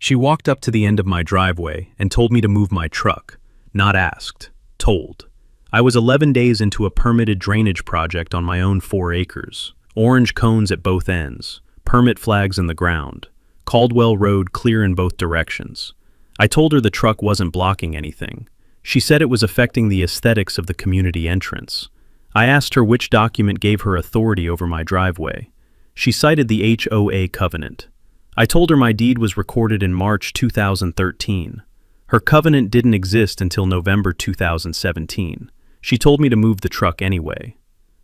She walked up to the end of my driveway and told me to move my truck. Not asked, told. I was 11 days into a permitted drainage project on my own 4 acres. Orange cones at both ends, permit flags in the ground. Caldwell Road clear in both directions. I told her the truck wasn't blocking anything. She said it was affecting the aesthetics of the community entrance. I asked her which document gave her authority over my driveway. She cited the HOA covenant. I told her my deed was recorded in March 2013. Her covenant didn't exist until November 2017. She told me to move the truck anyway.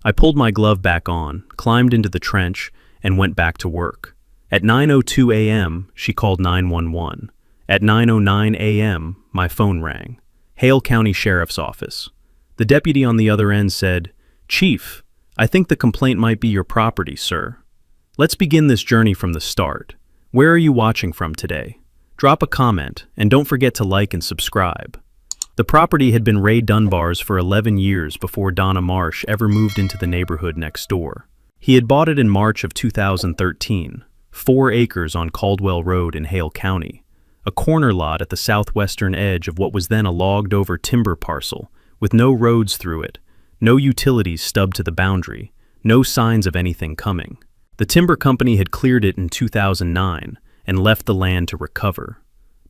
I pulled my glove back on, climbed into the trench, and went back to work. At 9:02 a.m., she called 911. At 9:09 a.m., my phone rang. Hale County Sheriff's Office. The deputy on the other end said, "Chief, I think the complaint might be your property, sir. Let's begin this journey from the start. Where are you watching from today? Drop a comment, and don't forget to like and subscribe." The property had been Ray Dunbar's for 11 years before Donna Marsh ever moved into the neighborhood next door. He had bought it in March of 2013, 4 acres on Caldwell Road in Hale County, a corner lot at the southwestern edge of what was then a logged-over timber parcel, with no roads through it, no utilities stubbed to the boundary, no signs of anything coming. The timber company had cleared it in 2009 and left the land to recover.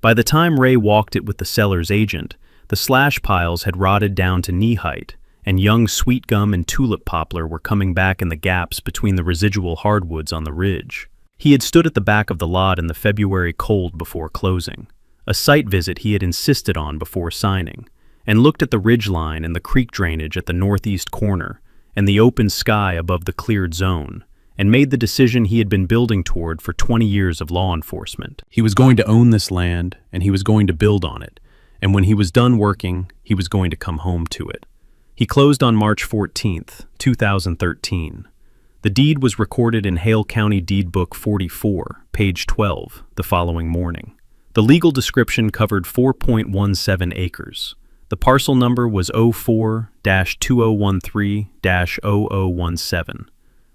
By the time Ray walked it with the seller's agent, the slash piles had rotted down to knee height, and young sweet gum and tulip poplar were coming back in the gaps between the residual hardwoods on the ridge. He had stood at the back of the lot in the February cold before closing, a site visit he had insisted on before signing, and looked at the ridge line and the creek drainage at the northeast corner and the open sky above the cleared zone, and made the decision he had been building toward for 20 years of law enforcement. He was going to own this land, and he was going to build on it, and when he was done working, he was going to come home to it. He closed on March 14th, 2013. The deed was recorded in Hale County Deed Book 44, page 12, the following morning. The legal description covered 4.17 acres. The parcel number was 04-2013-0017.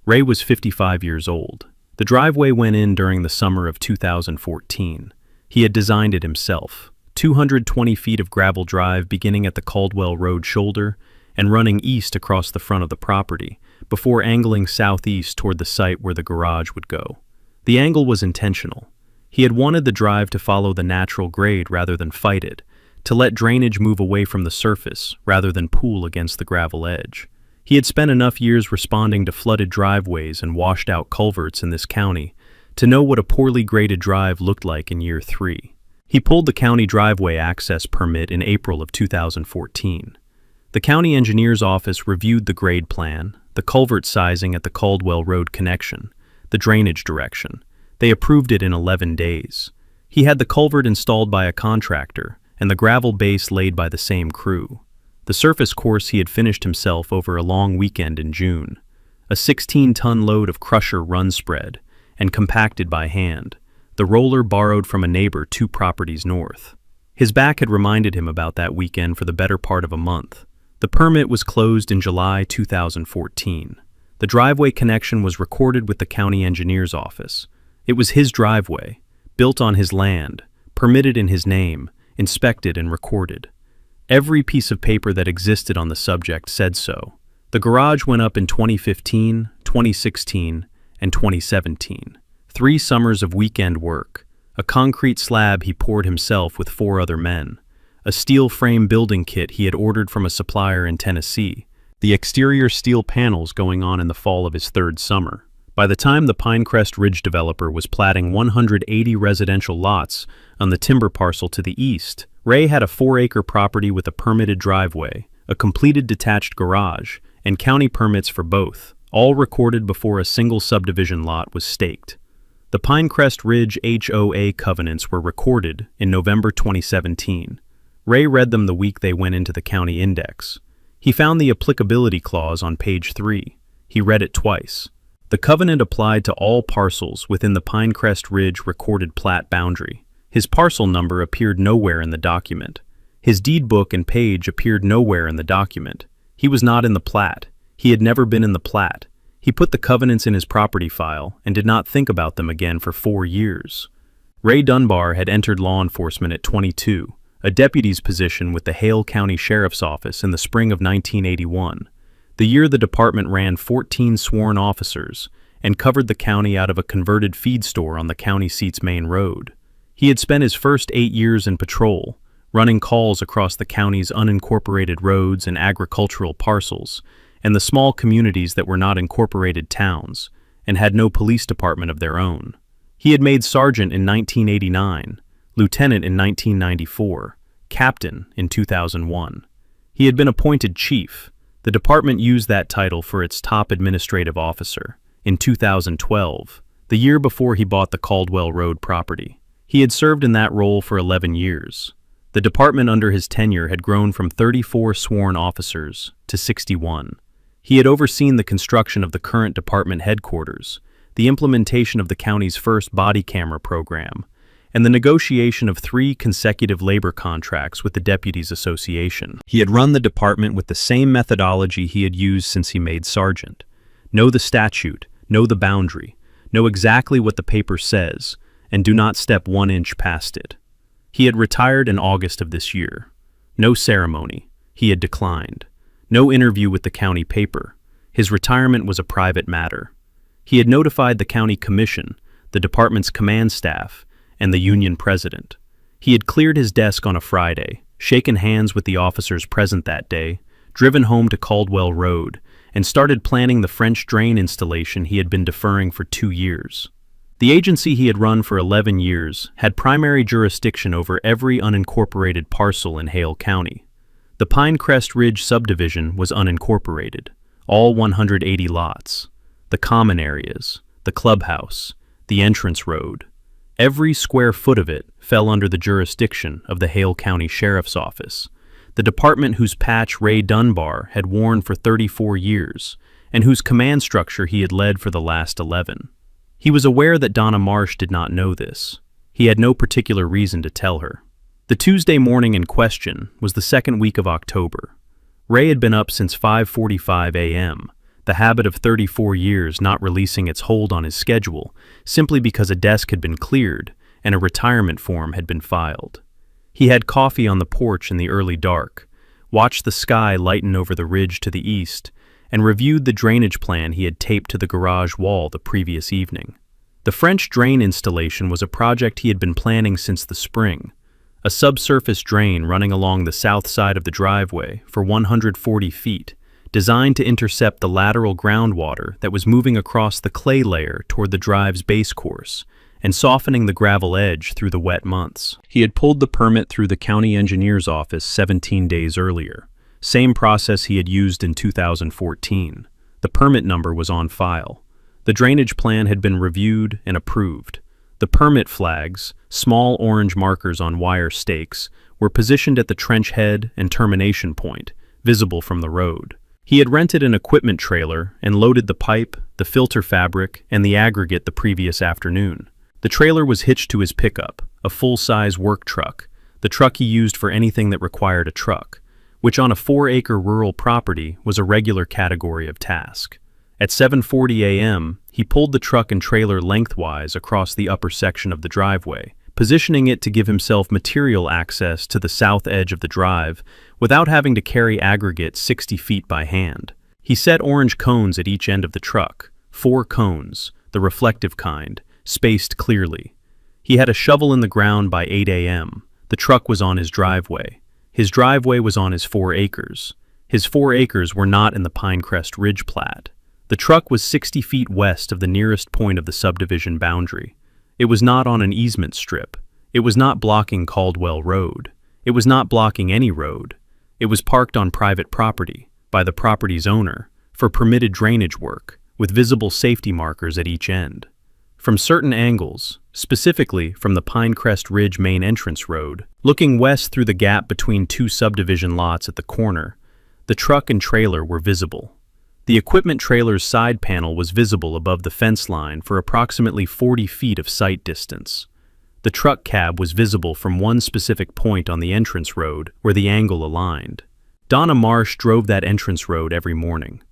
Ray was 55 years old. The driveway went in during the summer of 2014. He had designed it himself. 220 feet of gravel drive beginning at the Caldwell Road shoulder and running east across the front of the property, before angling southeast toward the site where the garage would go. The angle was intentional. He had wanted the drive to follow the natural grade rather than fight it, to let drainage move away from the surface rather than pool against the gravel edge. He had spent enough years responding to flooded driveways and washed-out culverts in this county to know what a poorly graded drive looked like in year 3. He pulled the county driveway access permit in April of 2014. The county engineer's office reviewed the grade plan, the culvert sizing at the Caldwell Road connection, the drainage direction. They approved it in 11 days. He had the culvert installed by a contractor and the gravel base laid by the same crew. The surface course he had finished himself over a long weekend in June. A 16-ton load of crusher run spread and compacted by hand, the roller borrowed from a neighbor 2 properties north. His back had reminded him about that weekend for the better part of a month. The permit was closed in July 2014. The driveway connection was recorded with the county engineer's office. It was his driveway, built on his land, permitted in his name, inspected and recorded. Every piece of paper that existed on the subject said so. The garage went up in 2015, 2016, and 2017. 3 summers of weekend work, a concrete slab he poured himself with 4 other men, a steel frame building kit he had ordered from a supplier in Tennessee, the exterior steel panels going on in the fall of his 3rd summer. By the time the Pinecrest Ridge developer was platting 180 residential lots on the timber parcel to the east, Ray had a 4-acre property with a permitted driveway, a completed detached garage, and county permits for both, all recorded before a single subdivision lot was staked. The Pinecrest Ridge HOA covenants were recorded in November 2017. Ray read them the week they went into the county index. He found the applicability clause on page 3. He read it twice. The covenant applied to all parcels within the Pinecrest Ridge recorded plat boundary. His parcel number appeared nowhere in the document. His deed book and page appeared nowhere in the document. He was not in the plat. He had never been in the plat. He put the covenants in his property file and did not think about them again for 4 years. Ray Dunbar had entered law enforcement at 22, a deputy's position with the Hale County Sheriff's Office in the spring of 1981, the year the department ran 14 sworn officers and covered the county out of a converted feed store on the county seat's main road. He had spent his first 8 years in patrol, running calls across the county's unincorporated roads and agricultural parcels, and the small communities that were not incorporated towns, and had no police department of their own. He had made sergeant in 1989, lieutenant in 1994, captain in 2001. He had been appointed chief. The department used that title for its top administrative officer in 2012, the year before he bought the Caldwell Road property. He had served in that role for 11 years. The department under his tenure had grown from 34 sworn officers to 61. He had overseen the construction of the current department headquarters, the implementation of the county's first body camera program, and the negotiation of 3 consecutive labor contracts with the Deputies Association. He had run the department with the same methodology he had used since he made sergeant. Know the statute, know the boundary, know exactly what the paper says, and do not step 1 inch past it. He had retired in August of this year. No ceremony. He had declined. No interview with the county paper. His retirement was a private matter. He had notified the county commission, the department's command staff, and the union president. He had cleared his desk on a Friday, shaken hands with the officers present that day, driven home to Caldwell Road, and started planning the French drain installation he had been deferring for 2 years. The agency he had run for 11 years had primary jurisdiction over every unincorporated parcel in Hale County. The Pinecrest Ridge subdivision was unincorporated, all 180 lots. The common areas, the clubhouse, the entrance road. Every square foot of it fell under the jurisdiction of the Hale County Sheriff's Office, the department whose patch Ray Dunbar had worn for 34 years and whose command structure he had led for the last 11. He was aware that Donna Marsh did not know this. He had no particular reason to tell her. The Tuesday morning in question was the second week of October. Ray had been up since 5:45 a.m., the habit of 34 years not releasing its hold on his schedule simply because a desk had been cleared and a retirement form had been filed. He had coffee on the porch in the early dark, watched the sky lighten over the ridge to the east, and reviewed the drainage plan he had taped to the garage wall the previous evening. The French drain installation was a project he had been planning since the spring, a subsurface drain running along the south side of the driveway for 140 feet, designed to intercept the lateral groundwater that was moving across the clay layer toward the drive's base course and softening the gravel edge through the wet months. He had pulled the permit through the county engineer's office 17 days earlier, same process he had used in 2014. The permit number was on file. The drainage plan had been reviewed and approved. The permit flags, small orange markers on wire stakes, were positioned at the trench head and termination point, visible from the road. He had rented an equipment trailer and loaded the pipe, the filter fabric, and the aggregate the previous afternoon. The trailer was hitched to his pickup, a full-size work truck, the truck he used for anything that required a truck, which on a 4-acre rural property was a regular category of task. At 7:40 a.m., he pulled the truck and trailer lengthwise across the upper section of the driveway, positioning it to give himself material access to the south edge of the drive without having to carry aggregate 60 feet by hand. He set orange cones at each end of the truck, 4 cones, the reflective kind, spaced clearly. He had a shovel in the ground by 8 a.m. The truck was on his driveway. His driveway was on his 4 acres. His 4 acres were not in the Pinecrest Ridge plat. The truck was 60 feet west of the nearest point of the subdivision boundary. It was not on an easement strip. It was not blocking Caldwell Road. It was not blocking any road. It was parked on private property, by the property's owner, for permitted drainage work, with visible safety markers at each end. From certain angles, specifically from the Pinecrest Ridge main entrance road, looking west through the gap between 2 subdivision lots at the corner, the truck and trailer were visible. The equipment trailer's side panel was visible above the fence line for approximately 40 feet of sight distance. The truck cab was visible from one specific point on the entrance road where the angle aligned. Donna Marsh drove that entrance road every morning.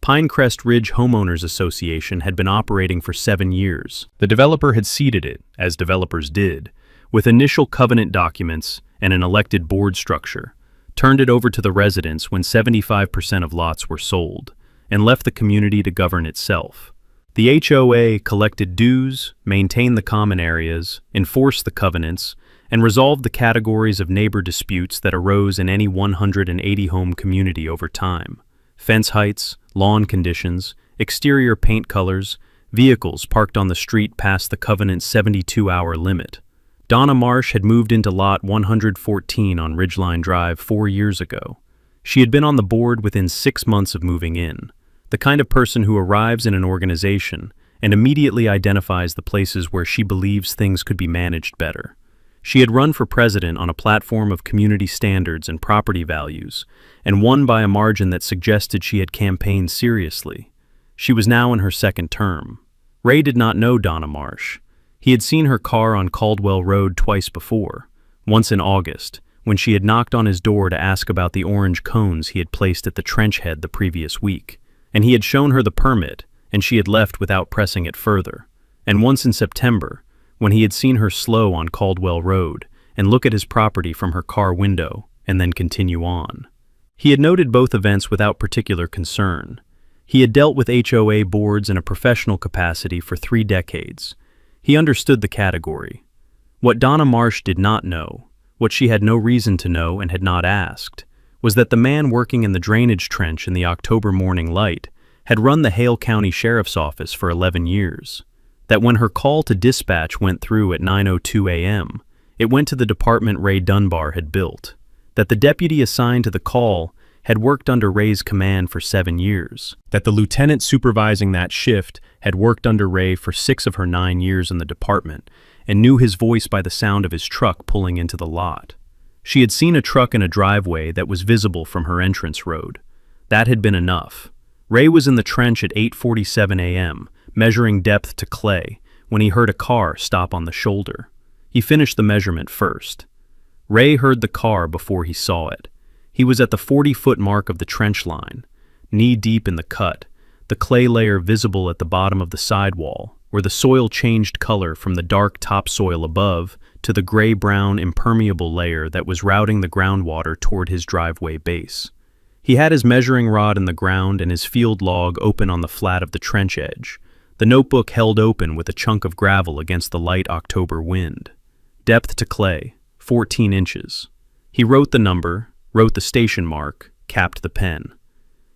Pinecrest Ridge Homeowners Association had been operating for 7 years. The developer had seeded it, as developers did, with initial covenant documents and an elected board structure, turned it over to the residents when 75% of lots were sold, and left the community to govern itself. The HOA collected dues, maintained the common areas, enforced the covenants, and resolved the categories of neighbor disputes that arose in any 180-home community over time: fence heights, lawn conditions, exterior paint colors, vehicles parked on the street past the covenant's 72-hour limit. Donna Marsh had moved into Lot 114 on Ridgeline Drive 4 years ago. She had been on the board within 6 months of moving in, the kind of person who arrives in an organization and immediately identifies the places where she believes things could be managed better. She had run for president on a platform of community standards and property values, and won by a margin that suggested she had campaigned seriously. She was now in her second term. Ray did not know Donna Marsh. He had seen her car on Caldwell Road twice before, once in August, when she had knocked on his door to ask about the orange cones he had placed at the trench head the previous week, and he had shown her the permit, and she had left without pressing it further, and once in September, when he had seen her slow on Caldwell Road and look at his property from her car window and then continue on. He had noted both events without particular concern. He had dealt with HOA boards in a professional capacity for 3 decades. He understood the category. What Donna Marsh did not know, what she had no reason to know and had not asked, was that the man working in the drainage trench in the October morning light had run the Hale County Sheriff's Office for 11 years. That when her call to dispatch went through at 9:02 a.m., it went to the department Ray Dunbar had built. That the deputy assigned to the call had worked under Ray's command for 7 years. That the lieutenant supervising that shift had worked under Ray for 6 of her 9 years in the department and knew his voice by the sound of his truck pulling into the lot. She had seen a truck in a driveway that was visible from her entrance road. That had been enough. Ray was in the trench at 8:47 a.m., measuring depth to clay, when he heard a car stop on the shoulder. He finished the measurement first. Ray heard the car before he saw it. He was at the 40-foot mark of the trench line, knee-deep in the cut, the clay layer visible at the bottom of the sidewall, where the soil changed color from the dark topsoil above to the gray-brown impermeable layer that was routing the groundwater toward his driveway base. He had his measuring rod in the ground and his field log open on the flat of the trench edge, the notebook held open with a chunk of gravel against the light October wind. Depth to clay, 14 inches. He wrote the number, wrote the station mark, capped the pen.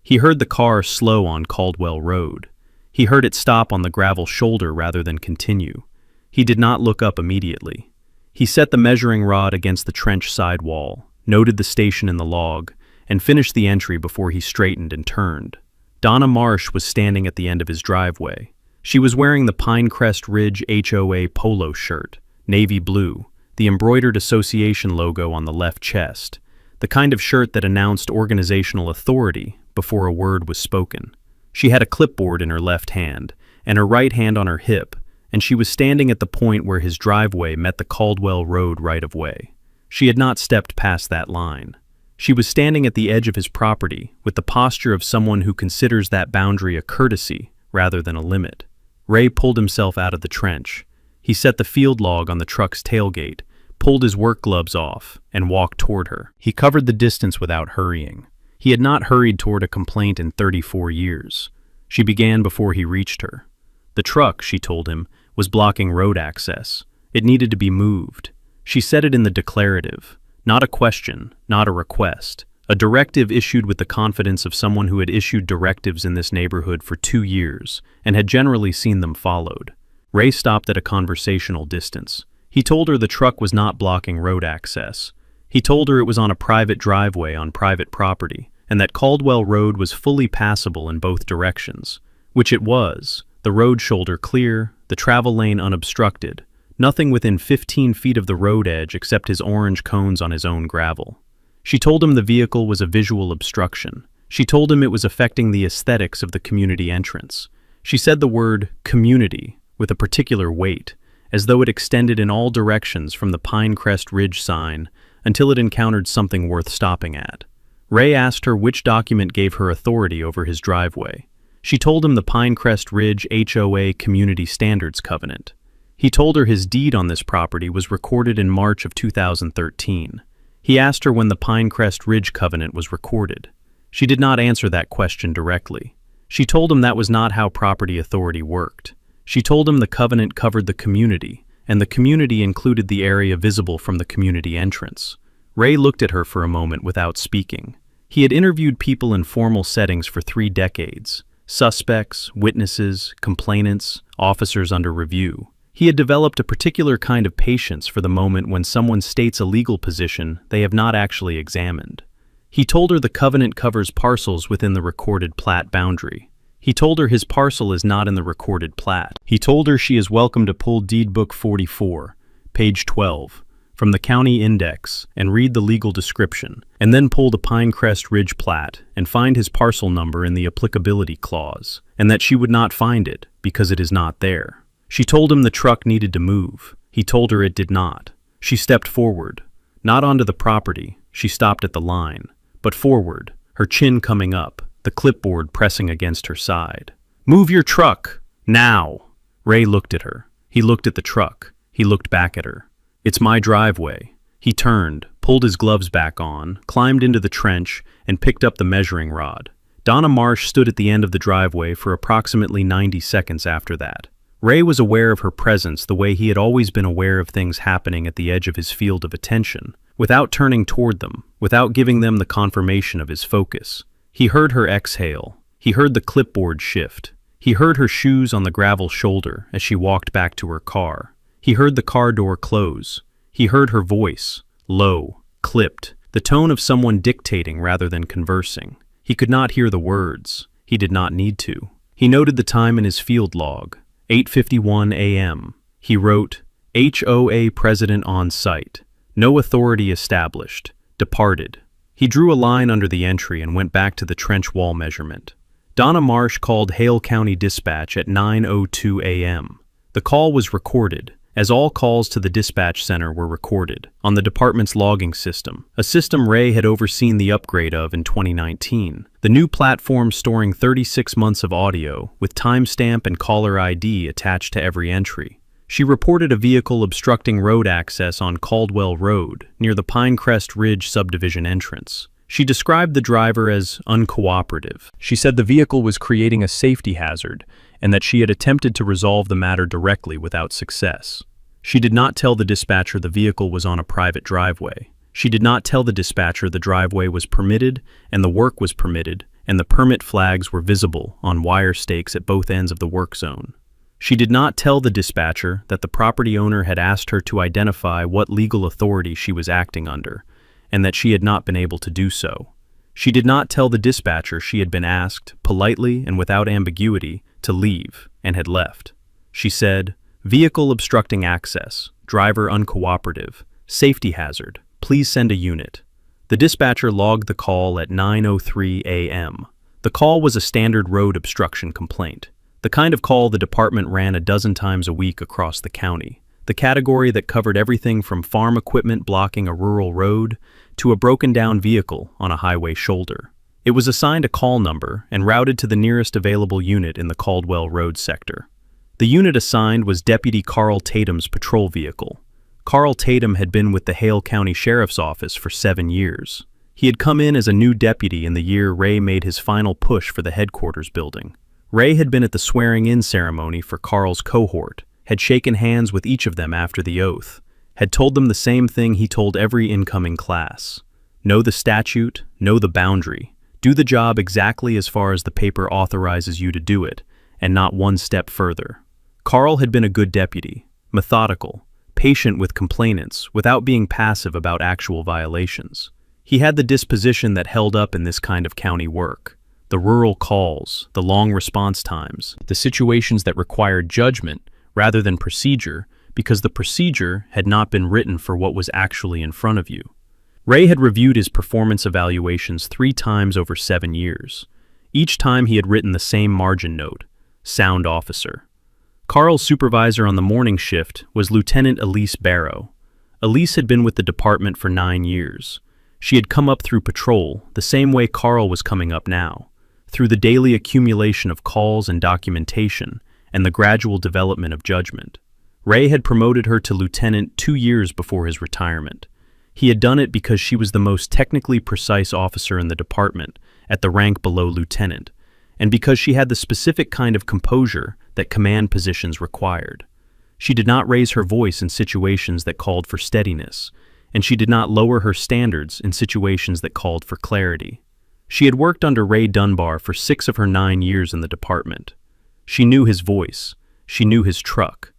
He heard the car slow on Caldwell Road. He heard it stop on the gravel shoulder rather than continue. He did not look up immediately. He set the measuring rod against the trench side wall, noted the station in the log, and finished the entry before he straightened and turned. Donna Marsh was standing at the end of his driveway. She was wearing the Pinecrest Ridge HOA polo shirt, navy blue, the embroidered association logo on the left chest, the kind of shirt that announced organizational authority before a word was spoken. She had a clipboard in her left hand, and her right hand on her hip, and she was standing at the point where his driveway met the Caldwell Road right-of-way. She had not stepped past that line. She was standing at the edge of his property with the posture of someone who considers that boundary a courtesy rather than a limit. Ray pulled himself out of the trench. He set the field log on the truck's tailgate, pulled his work gloves off, and walked toward her. He covered the distance without hurrying. He had not hurried toward a complaint in 34 years. She began before he reached her. The truck, she told him, was blocking road access. It needed to be moved. She said it in the declarative, not a question, not a request, a directive issued with the confidence of someone who had issued directives in this neighborhood for 2 years and had generally seen them followed. Ray stopped at a conversational distance. He told her the truck was not blocking road access. He told her it was on a private driveway on private property, and that Caldwell Road was fully passable in both directions, which it was, the road shoulder clear, the travel lane unobstructed, nothing within 15 feet of the road edge except his orange cones on his own gravel. She told him the vehicle was a visual obstruction. She told him it was affecting the aesthetics of the community entrance. She said the word community with a particular weight, as though it extended in all directions from the Pinecrest Ridge sign until it encountered something worth stopping at. Ray asked her which document gave her authority over his driveway. She told him the Pinecrest Ridge HOA Community Standards Covenant. He told her his deed on this property was recorded in March of 2013. He asked her when the Pinecrest Ridge Covenant was recorded. She did not answer that question directly. She told him that was not how property authority worked. She told him the covenant covered the community, and the community included the area visible from the community entrance. Ray looked at her for a moment without speaking. He had interviewed people in formal settings for 3 decades. Suspects, witnesses, complainants, officers under review. He had developed a particular kind of patience for the moment when someone states a legal position they have not actually examined. He told her the covenant covers parcels within the recorded plat boundary. He told her his parcel is not in the recorded plat. He told her she is welcome to pull Deed Book 44, page 12, from the county index and read the legal description, and then pull the Pinecrest Ridge plat and find his parcel number in the applicability clause, and that she would not find it because it is not there. She told him the truck needed to move. He told her it did not. She stepped forward, not onto the property, she stopped at the line, but forward, her chin coming up, the clipboard pressing against her side. "Move your truck! Now!" Ray looked at her. He looked at the truck. He looked back at her. "It's my driveway." He turned, pulled his gloves back on, climbed into the trench, and picked up the measuring rod. Donna Marsh stood at the end of the driveway for approximately 90 seconds after that. Ray was aware of her presence the way he had always been aware of things happening at the edge of his field of attention, without turning toward them, without giving them the confirmation of his focus. He heard her exhale. He heard the clipboard shift. He heard her shoes on the gravel shoulder as she walked back to her car. He heard the car door close. He heard her voice, low, clipped, the tone of someone dictating rather than conversing. He could not hear the words. He did not need to. He noted the time in his field log, 8:51 a.m. He wrote, HOA President on site. No authority established. Departed. He drew a line under the entry and went back to the trench wall measurement. Donna Marsh called Hale County Dispatch at 9:02 a.m. The call was recorded, as all calls to the dispatch center were recorded, on the department's logging system, a system Ray had overseen the upgrade of in 2019. The new platform storing 36 months of audio, with timestamp and caller ID attached to every entry. She reported a vehicle obstructing road access on Caldwell Road, near the Pinecrest Ridge subdivision entrance. She described the driver as uncooperative. She said the vehicle was creating a safety hazard, and that she had attempted to resolve the matter directly without success. She did not tell the dispatcher the vehicle was on a private driveway. She did not tell the dispatcher the driveway was permitted, and the work was permitted, and the permit flags were visible on wire stakes at both ends of the work zone. She did not tell the dispatcher that the property owner had asked her to identify what legal authority she was acting under, and that she had not been able to do so. She did not tell the dispatcher she had been asked, politely and without ambiguity, to leave, and had left. She said, "Vehicle obstructing access, driver uncooperative, safety hazard, please send a unit." The dispatcher logged the call at 9:03 a.m. The call was a standard road obstruction complaint, the kind of call the department ran a dozen times a week across the county, the category that covered everything from farm equipment blocking a rural road to a broken-down vehicle on a highway shoulder. It was assigned a call number and routed to the nearest available unit in the Caldwell Road sector. The unit assigned was Deputy Carl Tatum's patrol vehicle. Carl Tatum had been with the Hale County Sheriff's Office for 7 years. He had come in as a new deputy in the year Ray made his final push for the headquarters building. Ray had been at the swearing-in ceremony for Carl's cohort, had shaken hands with each of them after the oath, had told them the same thing he told every incoming class. Know the statute, know the boundary, do the job exactly as far as the paper authorizes you to do it, and not one step further. Carl had been a good deputy, methodical, patient with complainants without being passive about actual violations. He had the disposition that held up in this kind of county work. The rural calls, the long response times, the situations that required judgment rather than procedure, because the procedure had not been written for what was actually in front of you. Ray had reviewed his performance evaluations 3 times over 7 years. Each time he had written the same margin note, sound officer. Carl's supervisor on the morning shift was Lieutenant Elise Barrow. Elise had been with the department for 9 years. She had come up through patrol, the same way Carl was coming up now. through the daily accumulation of calls and documentation and the gradual development of judgment. Ray had promoted her to lieutenant 2 years before his retirement. He had done it because she was the most technically precise officer in the department, at the rank below lieutenant, and because she had the specific kind of composure that command positions required. She did not raise her voice in situations that called for steadiness, and she did not lower her standards in situations that called for clarity. She had worked under Ray Dunbar for 6 of her 9 years in the department. She knew his voice. She knew his truck.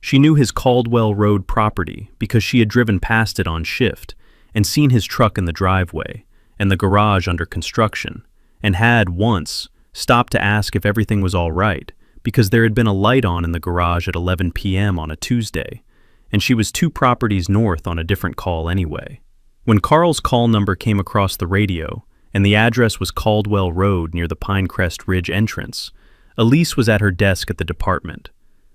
She knew his Caldwell Road property because she had driven past it on shift and seen his truck in the driveway and the garage under construction, and had, once, stopped to ask if everything was all right because there had been a light on in the garage at 11 p.m. on a Tuesday, and she was 2 properties north on a different call anyway. When Carl's call number came across the radio, and the address was Caldwell Road near the Pinecrest Ridge entrance, Elise was at her desk at the department.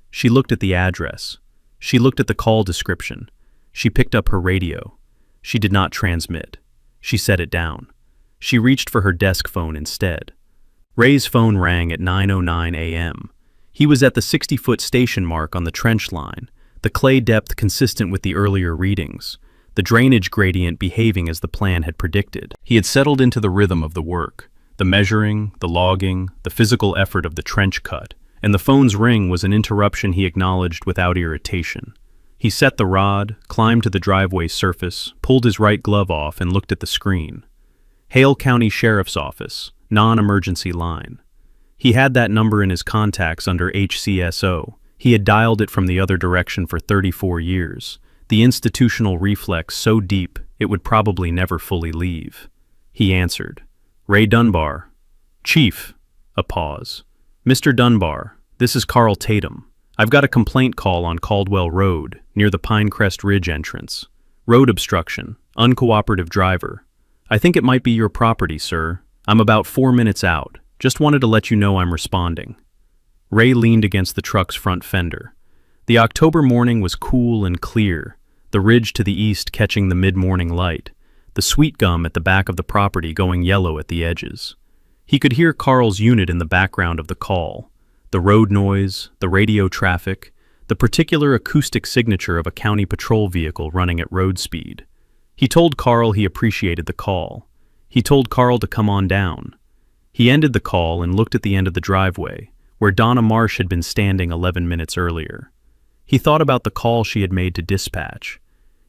She looked at the address. She looked at the call description. She picked up her radio. She did not transmit. She set it down. She reached for her desk phone instead. Ray's phone rang at 9:09 a.m. He was at the 60-foot station mark on the trench line, the clay depth consistent with the earlier readings, the drainage gradient behaving as the plan had predicted. He had settled into the rhythm of the work, the measuring, the logging, the physical effort of the trench cut, and the phone's ring was an interruption he acknowledged without irritation. He set the rod, climbed to the driveway surface, pulled his right glove off, and looked at the screen. Hale County Sheriff's Office, non-emergency line. He had that number in his contacts under HCSO. He had dialed it from the other direction for 34 years, the institutional reflex so deep it would probably never fully leave. He answered. Ray Dunbar. Chief. A pause. Mr. Dunbar, this is Carl Tatum. I've got a complaint call on Caldwell Road, near the Pinecrest Ridge entrance. Road obstruction, uncooperative driver. I think it might be your property, sir. I'm about 4 minutes out. Just wanted to let you know I'm responding. Ray leaned against the truck's front fender. The October morning was cool and clear, the ridge to the east catching the mid-morning light, the sweet gum at the back of the property going yellow at the edges. He could hear Carl's unit in the background of the call, the road noise, the radio traffic, the particular acoustic signature of a county patrol vehicle running at road speed. He told Carl he appreciated the call. He told Carl to come on down. He ended the call and looked at the end of the driveway, where Donna Marsh had been standing 11 minutes earlier. He thought about the call she had made to dispatch.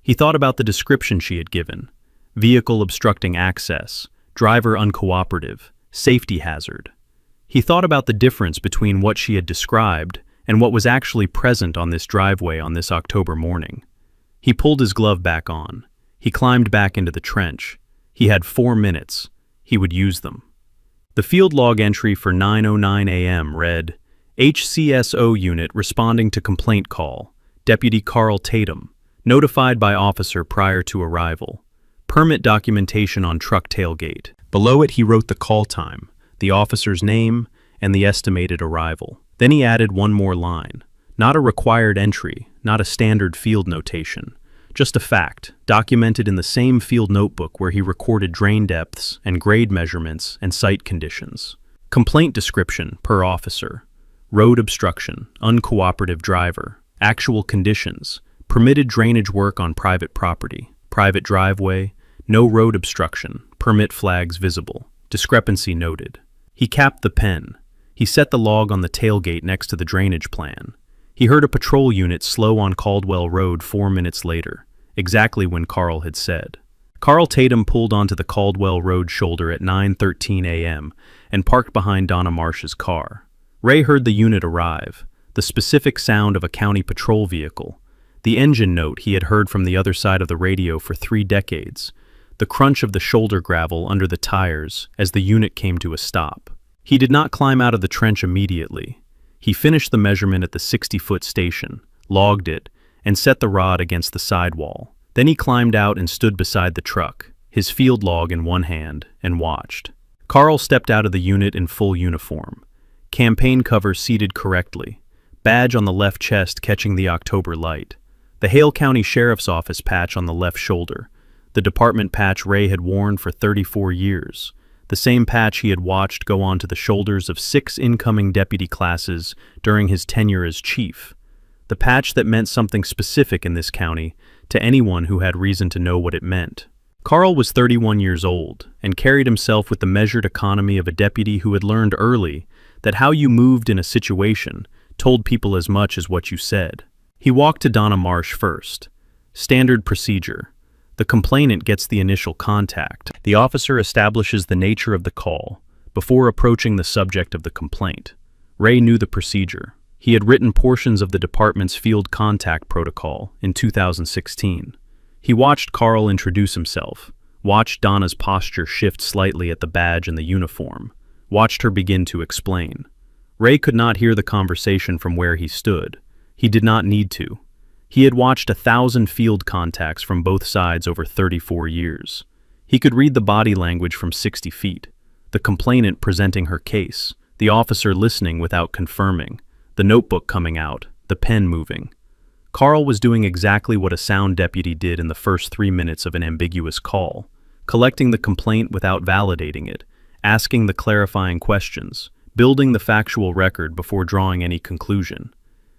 He thought about the description she had given: vehicle obstructing access, driver uncooperative, safety hazard. He thought about the difference between what she had described and what was actually present on this driveway on this October morning. He pulled his glove back on. He climbed back into the trench. He had 4 minutes. He would use them. The field log entry for 9:09 a.m. read, HCSO unit responding to complaint call, Deputy Carl Tatum, notified by officer prior to arrival. Permit documentation on truck tailgate. Below it he wrote the call time, the officer's name, and the estimated arrival. Then he added one more line. Not a required entry, not a standard field notation. Just a fact, documented in the same field notebook where he recorded drain depths and grade measurements and site conditions. Complaint description per officer. Road obstruction, uncooperative driver, actual conditions, permitted drainage work on private property, private driveway, no road obstruction, permit flags visible, discrepancy noted. He capped the pen. He set the log on the tailgate next to the drainage plan. He heard a patrol unit slow on Caldwell Road 4 minutes later, exactly when Carl had said. Carl Tatum pulled onto the Caldwell Road shoulder at 9:13 a.m. and parked behind Donna Marsh's car. Ray heard the unit arrive, the specific sound of a county patrol vehicle, the engine note he had heard from the other side of the radio for 3 decades, the crunch of the shoulder gravel under the tires as the unit came to a stop. He did not climb out of the trench immediately. He finished the measurement at the 60-foot station, logged it, and set the rod against the sidewall. Then he climbed out and stood beside the truck, his field log in one hand, and watched. Carl stepped out of the unit in full uniform. Campaign cover seated correctly, badge on the left chest catching the October light, the Hale County Sheriff's Office patch on the left shoulder, the department patch Ray had worn for 34 years, the same patch he had watched go onto the shoulders of 6 incoming deputy classes during his tenure as chief. The patch that meant something specific in this county to anyone who had reason to know what it meant. Carl was 31 years old and carried himself with the measured economy of a deputy who had learned early that how you moved in a situation told people as much as what you said. He walked to Donna Marsh first. Standard procedure. The complainant gets the initial contact. The officer establishes the nature of the call before approaching the subject of the complaint. Ray knew the procedure. He had written portions of the department's field contact protocol in 2016. He watched Carl introduce himself, watched Donna's posture shift slightly at the badge and the uniform, watched her begin to explain. Ray could not hear the conversation from where he stood. He did not need to. He had watched 1,000 field contacts from both sides over 34 years. He could read the body language from 60 feet. The complainant presenting her case, the officer listening without confirming, the notebook coming out, the pen moving. Carl was doing exactly what a sound deputy did in the first 3 minutes of an ambiguous call, collecting the complaint without validating it, asking the clarifying questions, building the factual record before drawing any conclusion.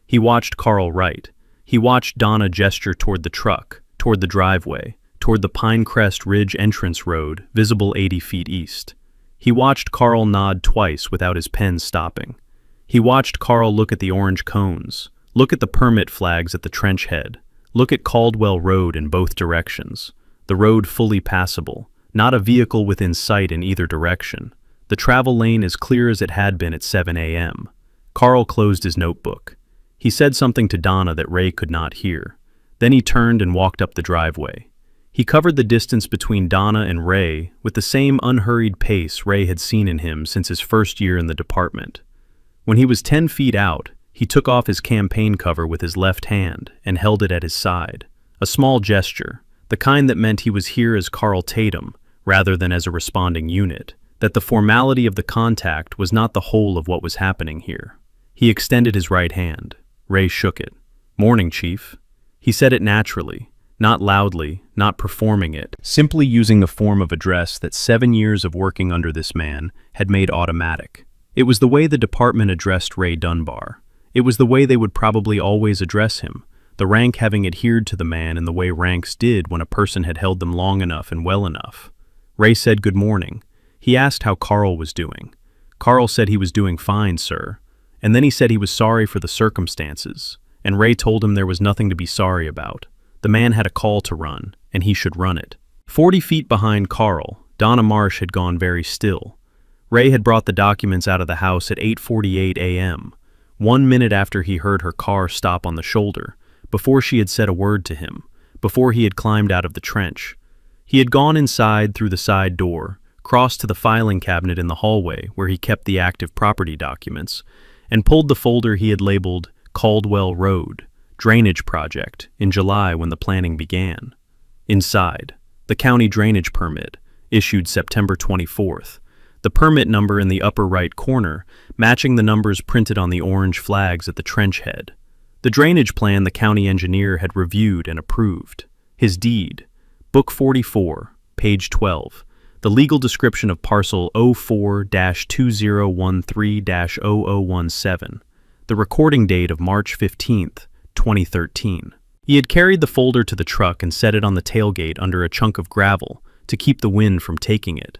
He watched Carl write. He watched Donna gesture toward the truck, toward the driveway, toward the Pinecrest Ridge entrance road, visible 80 feet east. He watched Carl nod twice without his pen stopping. He watched Carl look at the orange cones, look at the permit flags at the trench head, look at Caldwell Road in both directions, the road fully passable, not a vehicle within sight in either direction. The travel lane as clear as it had been at 7 a.m. Carl closed his notebook. He said something to Donna that Ray could not hear. Then he turned and walked up the driveway. He covered the distance between Donna and Ray with the same unhurried pace Ray had seen in him since his first year in the department. When he was 10 feet out, he took off his campaign cover with his left hand and held it at his side. A small gesture, the kind that meant he was here as Carl Tatum rather than as a responding unit, that the formality of the contact was not the whole of what was happening here. He extended his right hand. Ray shook it. "Morning, Chief." He said it naturally, not loudly, not performing it, simply using the form of address that 7 years of working under this man had made automatic. It was the way the department addressed Ray Dunbar. It was the way they would probably always address him, the rank having adhered to the man in the way ranks did when a person had held them long enough and well enough. Ray said good morning. He asked how Carl was doing. Carl said he was doing fine, sir. And then he said he was sorry for the circumstances, and Ray told him there was nothing to be sorry about. The man had a call to run, and he should run it. 40 feet behind Carl, Donna Marsh had gone very still. Ray had brought the documents out of the house at 8:48 a.m., 1 minute after he heard her car stop on the shoulder, before she had said a word to him, before he had climbed out of the trench. He had gone inside through the side door, crossed to the filing cabinet in the hallway where he kept the active property documents, and pulled the folder he had labeled Caldwell Road, Drainage Project, in July when the planning began. Inside, the county drainage permit, issued September 24th, the permit number in the upper right corner matching the numbers printed on the orange flags at the trench head. The drainage plan the county engineer had reviewed and approved. His deed, Book 44, page 12, the legal description of parcel 04-2013-0017, the recording date of March 15th, 2013. He had carried the folder to the truck and set it on the tailgate under a chunk of gravel to keep the wind from taking it.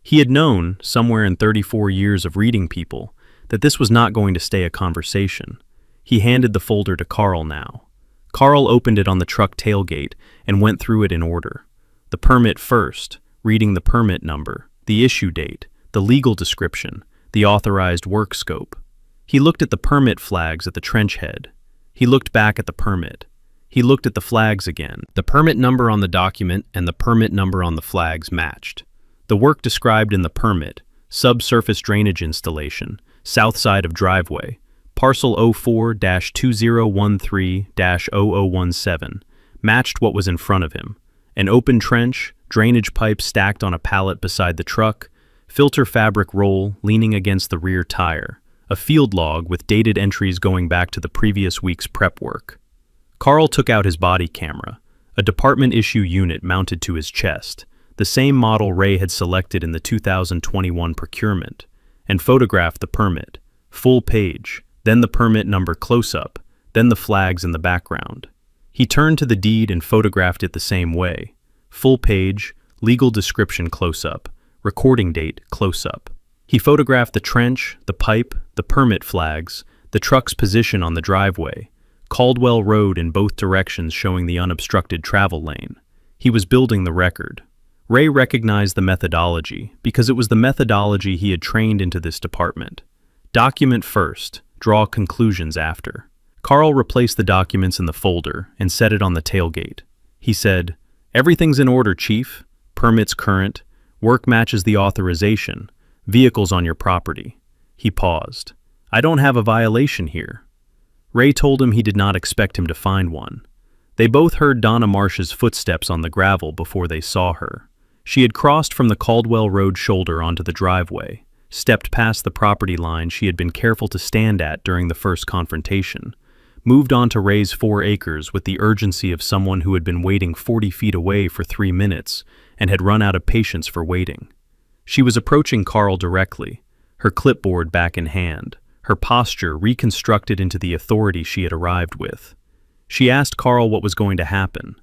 He had known, somewhere in 34 years of reading people, that this was not going to stay a conversation. He handed the folder to Carl now. Carl opened it on the truck tailgate and went through it in order. The permit first, reading the permit number, the issue date, the legal description, the authorized work scope. He looked at the permit flags at the trench head. He looked back at the permit. He looked at the flags again. The permit number on the document and the permit number on the flags matched. The work described in the permit, subsurface drainage installation, south side of driveway, parcel 04-2013-0017, matched what was in front of him. An open trench, drainage pipe stacked on a pallet beside the truck, filter fabric roll leaning against the rear tire, a field log with dated entries going back to the previous week's prep work. Carl took out his body camera, a department issue unit mounted to his chest, the same model Ray had selected in the 2021 procurement, and photographed the permit, full page, then the permit number close-up, then the flags in the background. He turned to the deed and photographed it the same way, full page, legal description close-up, recording date close-up. He photographed the trench, the pipe, the permit flags, the truck's position on the driveway, Caldwell Road in both directions showing the unobstructed travel lane. He was building the record. Ray recognized the methodology because it was the methodology he had trained into this department. Document first, draw conclusions after. Carl replaced the documents in the folder and set it on the tailgate. He said, "Everything's in order, Chief. Permits current. Work matches the authorization. Vehicles on your property." He paused. "I don't have a violation here." Ray told him he did not expect him to find one. They both heard Donna Marsh's footsteps on the gravel before they saw her. She had crossed from the Caldwell Road shoulder onto the driveway, stepped past the property line she had been careful to stand at during the first confrontation, moved on to Ray's 4 acres with the urgency of someone who had been waiting 40 feet away for 3 minutes and had run out of patience for waiting. She was approaching Carl directly, her clipboard back in hand, her posture reconstructed into the authority she had arrived with. She asked Carl what was going to happen.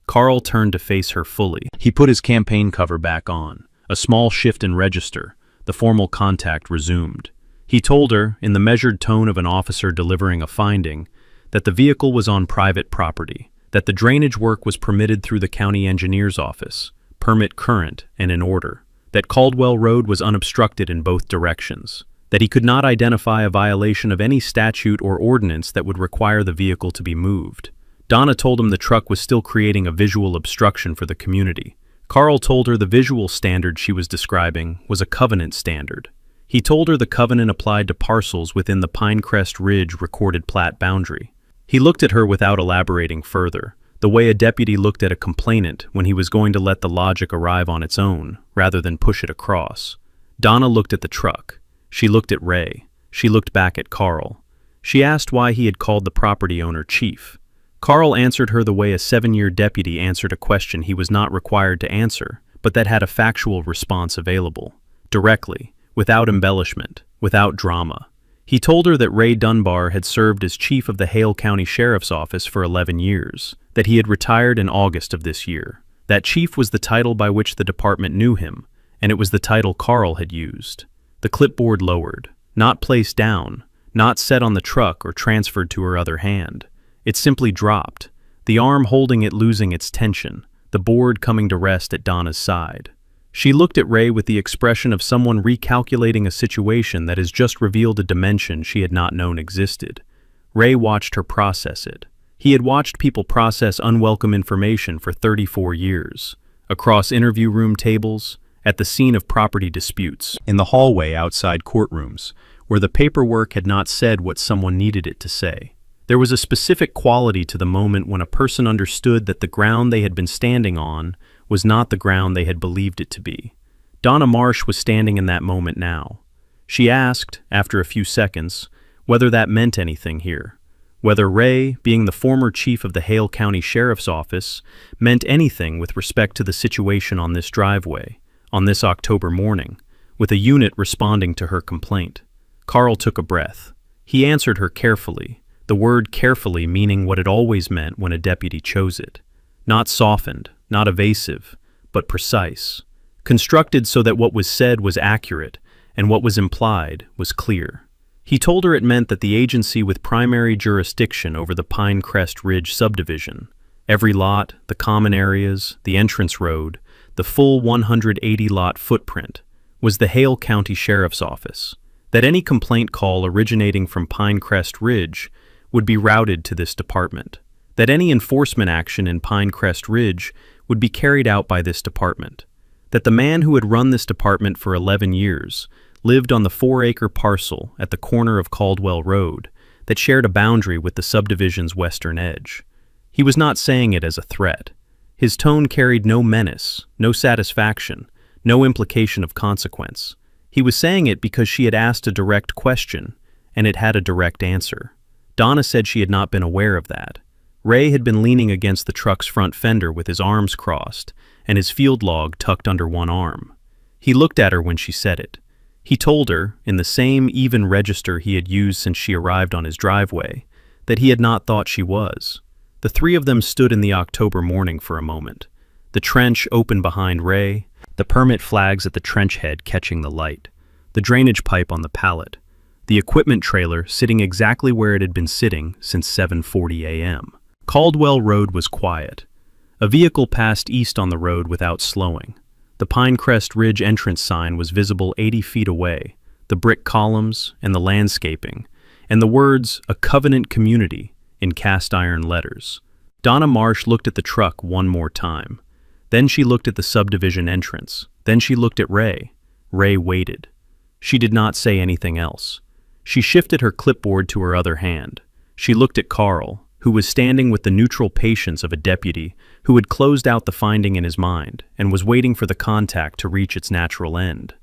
Carl turned to face her fully. He put his campaign cover back on, a small shift in register. The formal contact resumed. He told her, in the measured tone of an officer delivering a finding, that the vehicle was on private property, that the drainage work was permitted through the county engineer's office, permit current and in order, that Caldwell Road was unobstructed in both directions, that he could not identify a violation of any statute or ordinance that would require the vehicle to be moved. Donna told him the truck was still creating a visual obstruction for the community. Carl told her the visual standard she was describing was a covenant standard. He told her the covenant applied to parcels within the Pinecrest Ridge recorded plat boundary. He looked at her without elaborating further, the way a deputy looked at a complainant when he was going to let the logic arrive on its own, rather than push it across. Donna looked at the truck. She looked at Ray. She looked back at Carl. She asked why he had called the property owner chief. Carl answered her the way a 7-year deputy answered a question he was not required to answer, but that had a factual response available. Directly, without embellishment, without drama. He told her that Ray Dunbar had served as chief of the Hale County Sheriff's Office for 11 years, that he had retired in August of this year. That chief was the title by which the department knew him, and it was the title Carl had used. The clipboard lowered, not placed down, not set on the truck or transferred to her other hand. It simply dropped, the arm holding it losing its tension, the board coming to rest at Donna's side. She looked at Ray with the expression of someone recalculating a situation that has just revealed a dimension she had not known existed. Ray watched her process it. He had watched people process unwelcome information for 34 years, across interview room tables, at the scene of property disputes, in the hallway outside courtrooms, where the paperwork had not said what someone needed it to say. There was a specific quality to the moment when a person understood that the ground they had been standing on was not the ground they had believed it to be. Donna Marsh was standing in that moment now. She asked, after a few seconds, whether that meant anything here, whether Ray, being the former chief of the Hale County Sheriff's Office, meant anything with respect to the situation on this driveway, on this October morning, with a unit responding to her complaint. Carl took a breath. He answered her carefully, the word carefully meaning what it always meant when a deputy chose it. Not softened, not evasive, but precise. Constructed so that what was said was accurate and what was implied was clear. He told her it meant that the agency with primary jurisdiction over the Pinecrest Ridge subdivision, every lot, the common areas, the entrance road, the full 180-lot footprint, was the Hale County Sheriff's Office, that any complaint call originating from Pinecrest Ridge would be routed to this department, that any enforcement action in Pinecrest Ridge would be carried out by this department, that the man who had run this department for 11 years lived on the 4-acre parcel at the corner of Caldwell Road that shared a boundary with the subdivision's western edge. He was not saying it as a threat. His tone carried no menace, no satisfaction, no implication of consequence. He was saying it because she had asked a direct question, and it had a direct answer. Donna said she had not been aware of that. Ray had been leaning against the truck's front fender with his arms crossed and his field log tucked under one arm. He looked at her when she said it. He told her, in the same even register he had used since she arrived on his driveway, that he had not thought she was. The three of them stood in the October morning for a moment. The trench open behind Ray, the permit flags at the trench head catching the light, the drainage pipe on the pallet, the equipment trailer sitting exactly where it had been sitting since 7:40 a.m. Caldwell Road was quiet. A vehicle passed east on the road without slowing. The Pinecrest Ridge entrance sign was visible 80 feet away, the brick columns and the landscaping, and the words, "A Covenant Community," in cast iron letters. Donna Marsh looked at the truck one more time. Then she looked at the subdivision entrance. Then she looked at Ray. Ray waited. She did not say anything else. She shifted her clipboard to her other hand. She looked at Carl, who was standing with the neutral patience of a deputy who had closed out the finding in his mind and was waiting for the contact to reach its natural end.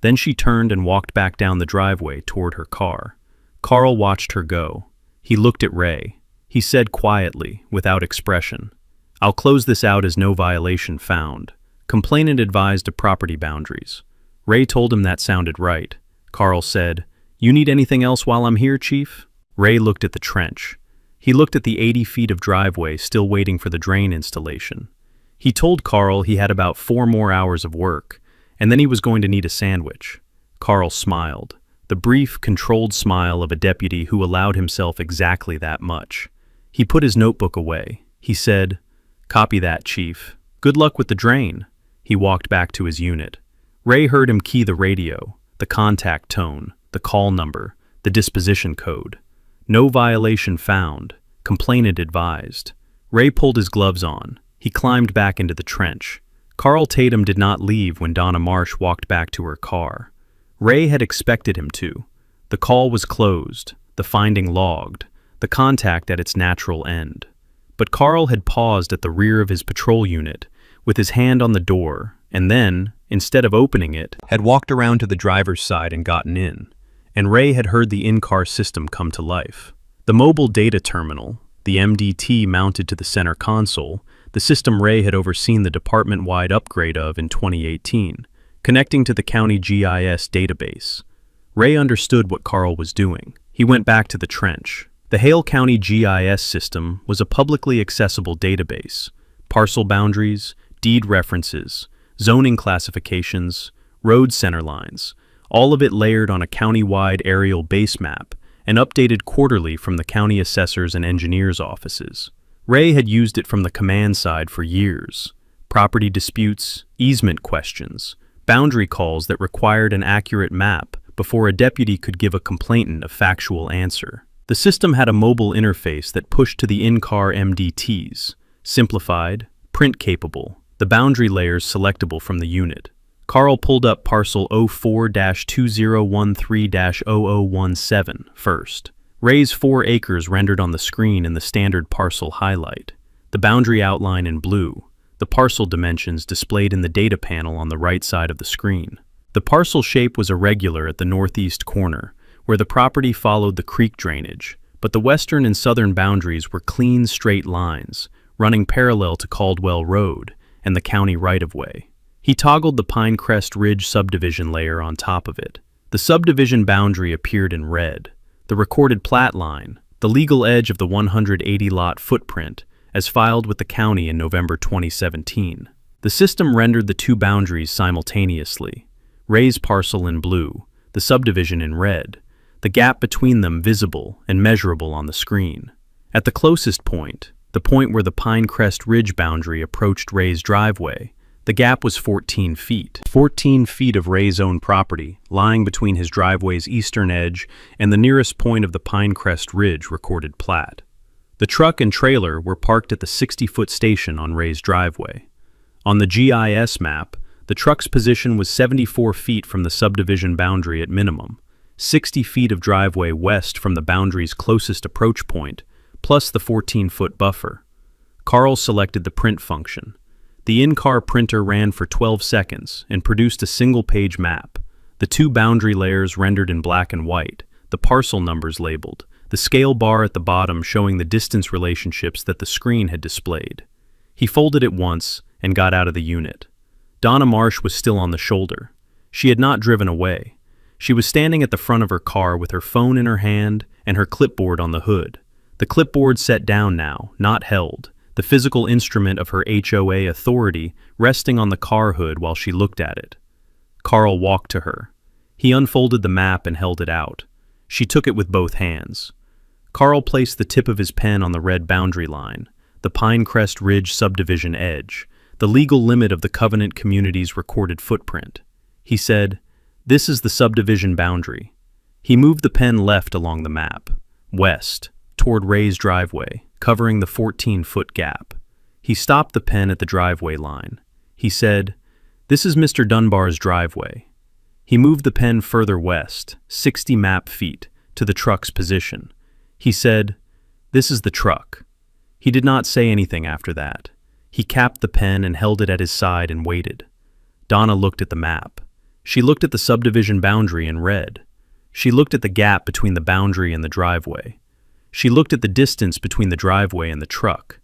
Then she turned and walked back down the driveway toward her car. Carl watched her go. He looked at Ray. He said quietly, without expression, "I'll close this out as no violation found. Complainant advised of property boundaries." Ray told him that sounded right. Carl said, "You need anything else while I'm here, Chief?" Ray looked at the trench. He looked at the 80 feet of driveway still waiting for the drain installation. He told Carl he had about 4 more hours of work, and then he was going to need a sandwich. Carl smiled, the brief, controlled smile of a deputy who allowed himself exactly that much. He put his notebook away. He said, "Copy that, Chief. Good luck with the drain." He walked back to his unit. Ray heard him key the radio, the contact tone, the call number, the disposition code. No violation found. Complainant advised. Ray pulled his gloves on. He climbed back into the trench. Carl Tatum did not leave when Donna Marsh walked back to her car. Ray had expected him to. The call was closed, the finding logged, the contact at its natural end. But Carl had paused at the rear of his patrol unit, with his hand on the door, and then, instead of opening it, had walked around to the driver's side and gotten in. And Ray had heard the in-car system come to life. The mobile data terminal, the MDT mounted to the center console, the system Ray had overseen the department-wide upgrade of in 2018, connecting to the county GIS database. Ray understood what Carl was doing. He went back to the trench. The Hale County GIS system was a publicly accessible database. Parcel boundaries, deed references, zoning classifications, road center lines, all of it layered on a county-wide aerial base map and updated quarterly from the county assessors and engineers' offices. Ray had used it from the command side for years. Property disputes, easement questions, boundary calls that required an accurate map before a deputy could give a complainant a factual answer. The system had a mobile interface that pushed to the in-car MDTs, simplified, print-capable, the boundary layers selectable from the unit. Carl pulled up parcel 04-2013-0017 first. Ray's 4 acres rendered on the screen in the standard parcel highlight, the boundary outline in blue, the parcel dimensions displayed in the data panel on the right side of the screen. The parcel shape was irregular at the northeast corner, where the property followed the creek drainage, but the western and southern boundaries were clean, straight lines, running parallel to Caldwell Road and the county right-of-way. He toggled the Pinecrest Ridge subdivision layer on top of it. The subdivision boundary appeared in red. The recorded plat line, the legal edge of the 180-lot footprint, as filed with the county in November 2017. The system rendered the 2 boundaries simultaneously. Ray's parcel in blue, the subdivision in red, the gap between them visible and measurable on the screen. At the closest point, the point where the Pinecrest Ridge boundary approached Ray's driveway, the gap was 14 feet. 14 feet of Ray's own property, lying between his driveway's eastern edge and the nearest point of the Pinecrest Ridge recorded plat. The truck and trailer were parked at the 60-foot station on Ray's driveway. On the GIS map, the truck's position was 74 feet from the subdivision boundary at minimum, 60 feet of driveway west from the boundary's closest approach point, plus the 14-foot buffer. Carl selected the print function. The in-car printer ran for 12 seconds and produced a single-page map, the 2 boundary layers rendered in black and white, the parcel numbers labeled, the scale bar at the bottom showing the distance relationships that the screen had displayed. He folded it once and got out of the unit. Donna Marsh was still on the shoulder. She had not driven away. She was standing at the front of her car with her phone in her hand and her clipboard on the hood. The clipboard set down now, not held, the physical instrument of her HOA authority resting on the car hood while she looked at it. Carl walked to her. He unfolded the map and held it out. She took it with both hands. Carl placed the tip of his pen on the red boundary line, the Pinecrest Ridge subdivision edge, the legal limit of the Covenant community's recorded footprint. He said, "This is the subdivision boundary." He moved the pen left along the map, west, toward Ray's driveway, covering the 14-foot gap. He stopped the pen at the driveway line. He said, "This is Mr. Dunbar's driveway." He moved the pen further west, 60 map feet, to the truck's position. He said, "This is the truck." He did not say anything after that. He capped the pen and held it at his side and waited. Donna looked at the map. She looked at the subdivision boundary and read. She looked at the gap between the boundary and the driveway. She looked at the distance between the driveway and the truck.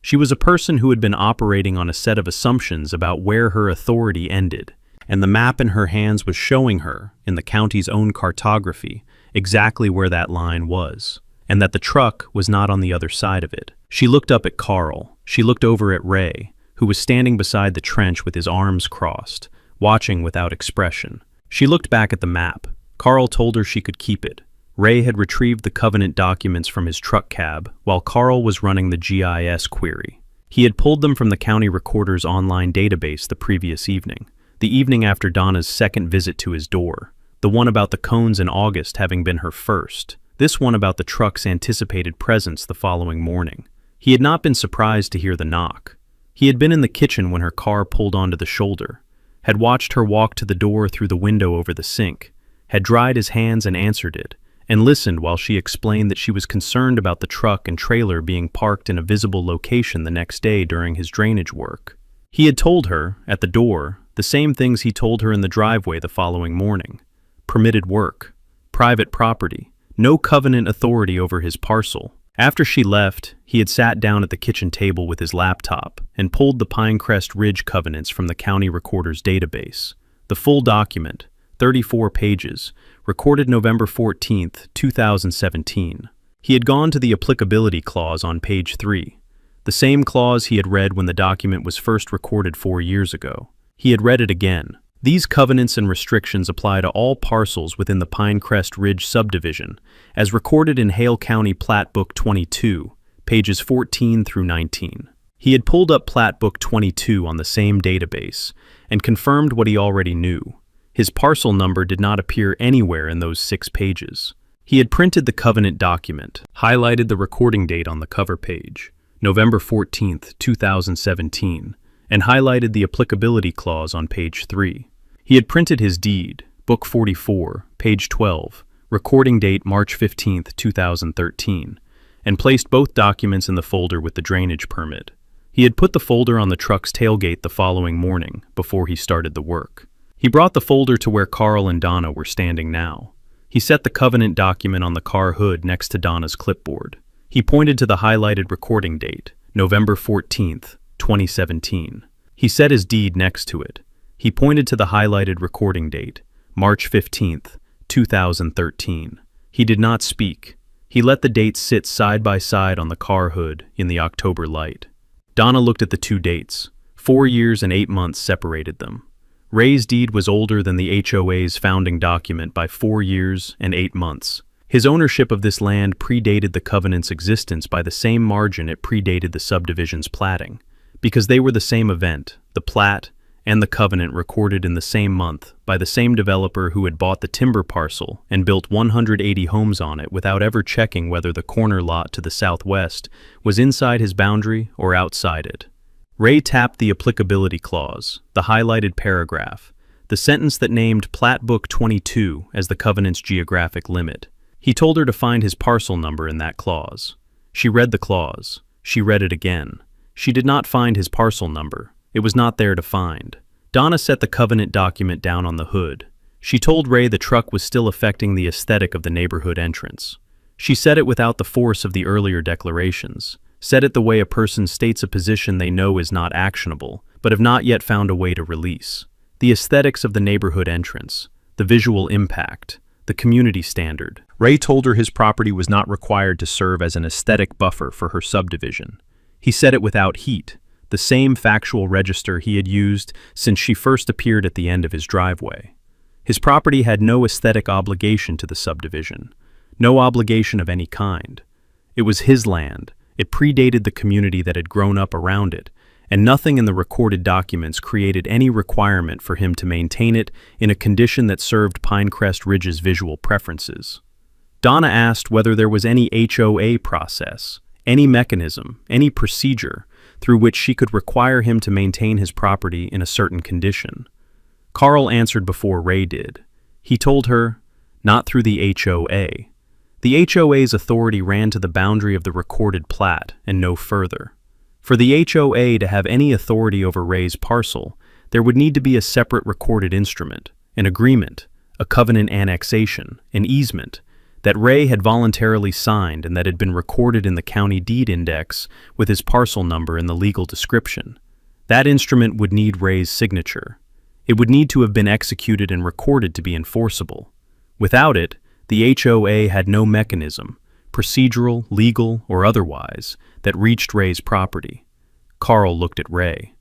She was a person who had been operating on a set of assumptions about where her authority ended, and the map in her hands was showing her, in the county's own cartography, exactly where that line was, and that the truck was not on the other side of it. She looked up at Carl. She looked over at Ray, who was standing beside the trench with his arms crossed, watching without expression. She looked back at the map. Carl told her she could keep it. Ray had retrieved the Covenant documents from his truck cab while Carl was running the GIS query. He had pulled them from the county recorder's online database the previous evening, the evening after Donna's second visit to his door, the one about the cones in August having been her first, this one about the truck's anticipated presence the following morning. He had not been surprised to hear the knock. He had been in the kitchen when her car pulled onto the shoulder, had watched her walk to the door through the window over the sink, had dried his hands and answered it, and listened while she explained that she was concerned about the truck and trailer being parked in a visible location the next day during his drainage work. He had told her, at the door, the same things he told her in the driveway the following morning. Permitted work, private property, no Covenant authority over his parcel. After she left, he had sat down at the kitchen table with his laptop and pulled the Pinecrest Ridge covenants from the county recorder's database. The full document, 34 pages, recorded November 14, 2017. He had gone to the applicability clause on page 3, the same clause he had read when the document was first recorded 4 years ago. He had read it again. These covenants and restrictions apply to all parcels within the Pinecrest Ridge subdivision, as recorded in Hale County Plat Book 22, pages 14 through 19. He had pulled up Plat Book 22 on the same database and confirmed what he already knew. His parcel number did not appear anywhere in those 6 pages. He had printed the covenant document, highlighted the recording date on the cover page, November 14, 2017, and highlighted the applicability clause on page 3. He had printed his deed, Book 44, page 12, recording date March 15, 2013, and placed both documents in the folder with the drainage permit. He had put the folder on the truck's tailgate the following morning, before he started the work. He brought the folder to where Carl and Donna were standing now. He set the covenant document on the car hood next to Donna's clipboard. He pointed to the highlighted recording date, November 14, 2017. He set his deed next to it. He pointed to the highlighted recording date, March 15, 2013. He did not speak. He let the dates sit side by side on the car hood in the October light. Donna looked at the 2 dates. 4 years and 8 months separated them. Ray's deed was older than the HOA's founding document by 4 years and 8 months. His ownership of this land predated the covenant's existence by the same margin it predated the subdivision's platting, because they were the same event, the plat and the covenant recorded in the same month by the same developer who had bought the timber parcel and built 180 homes on it without ever checking whether the corner lot to the southwest was inside his boundary or outside it. Ray tapped the applicability clause, the highlighted paragraph, the sentence that named Plat Book 22 as the covenant's geographic limit. He told her to find his parcel number in that clause. She read the clause. She read it again. She did not find his parcel number. It was not there to find. Donna set the covenant document down on the hood. She told Ray the truck was still affecting the aesthetic of the neighborhood entrance. She said it without the force of the earlier declarations, said it the way a person states a position they know is not actionable, but have not yet found a way to release. The aesthetics of the neighborhood entrance, the visual impact, the community standard. Ray told her his property was not required to serve as an aesthetic buffer for her subdivision. He said it without heat, the same factual register he had used since she first appeared at the end of his driveway. His property had no aesthetic obligation to the subdivision, no obligation of any kind. It was his land, it predated the community that had grown up around it, and nothing in the recorded documents created any requirement for him to maintain it in a condition that served Pinecrest Ridge's visual preferences. Donna asked whether there was any HOA process, any mechanism, any procedure through which she could require him to maintain his property in a certain condition. Carl answered before Ray did. He told her, not through the HOA. The HOA's authority ran to the boundary of the recorded plat and no further. For the HOA to have any authority over Ray's parcel, there would need to be a separate recorded instrument, an agreement, a covenant annexation, an easement, that Ray had voluntarily signed and that had been recorded in the county deed index with his parcel number in the legal description. That instrument would need Ray's signature. It would need to have been executed and recorded to be enforceable. Without it, the HOA had no mechanism, procedural, legal, or otherwise, that reached Ray's property. Carl looked at Ray.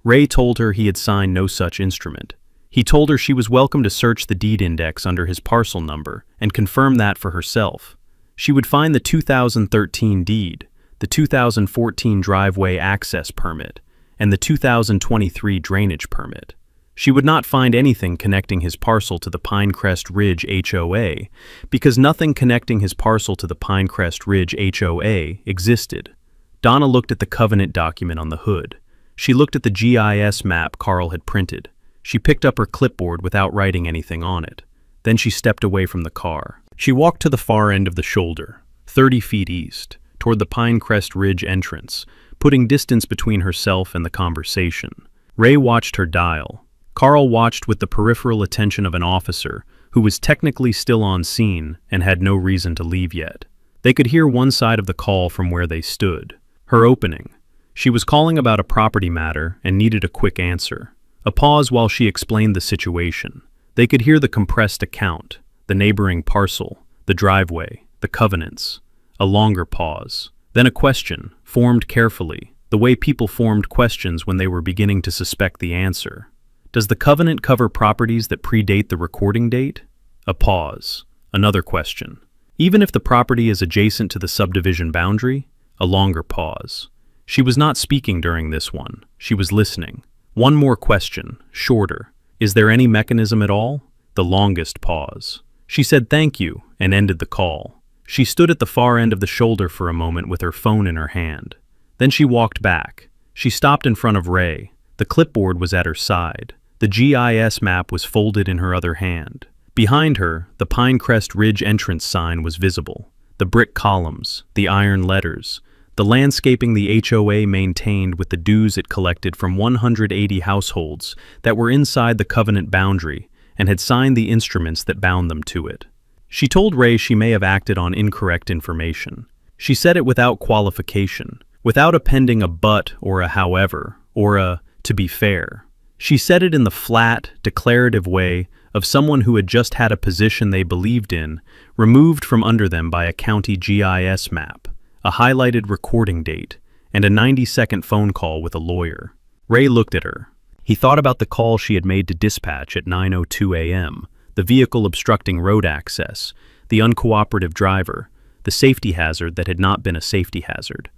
Ray told her he had signed no such instrument. He told her she was welcome to search the deed index under his parcel number and confirm that for herself. She would find the 2013 deed, the 2014 driveway access permit, and the 2023 drainage permit. She would not find anything connecting his parcel to the Pinecrest Ridge HOA because nothing connecting his parcel to the Pinecrest Ridge HOA existed. Donna looked at the covenant document on the hood. She looked at the GIS map Carl had printed. She picked up her clipboard without writing anything on it. Then she stepped away from the car. She walked to the far end of the shoulder, 30 feet east, toward the Pinecrest Ridge entrance, putting distance between herself and the conversation. Ray watched her dial. Carl watched with the peripheral attention of an officer who was technically still on scene and had no reason to leave yet. They could hear one side of the call from where they stood. Her opening. She was calling about a property matter and needed a quick answer. A pause while she explained the situation. They could hear the compressed account, the neighboring parcel, the driveway, the covenants. A longer pause. Then a question, formed carefully, the way people formed questions when they were beginning to suspect the answer. Does the covenant cover properties that predate the recording date? A pause. Another question. Even if the property is adjacent to the subdivision boundary? A longer pause. She was not speaking during this one. She was listening. One more question, shorter. Is there any mechanism at all? The longest pause. She said thank you and ended the call. She stood at the far end of the shoulder for a moment with her phone in her hand. Then she walked back. She stopped in front of Ray. The clipboard was at her side. The GIS map was folded in her other hand. Behind her, the Pinecrest Ridge entrance sign was visible. The brick columns, the iron letters, the landscaping the HOA maintained with the dues it collected from 180 households that were inside the covenant boundary and had signed the instruments that bound them to it. She told Ray she may have acted on incorrect information. She said it without qualification, without appending a but or a however, or a to be fair. She said it in the flat, declarative way of someone who had just had a position they believed in removed from under them by a county GIS map, a highlighted recording date, and a 90-second phone call with a lawyer. Ray looked at her. He thought about the call she had made to dispatch at 9:02 a.m., the vehicle obstructing road access, the uncooperative driver, the safety hazard that had not been a safety hazard.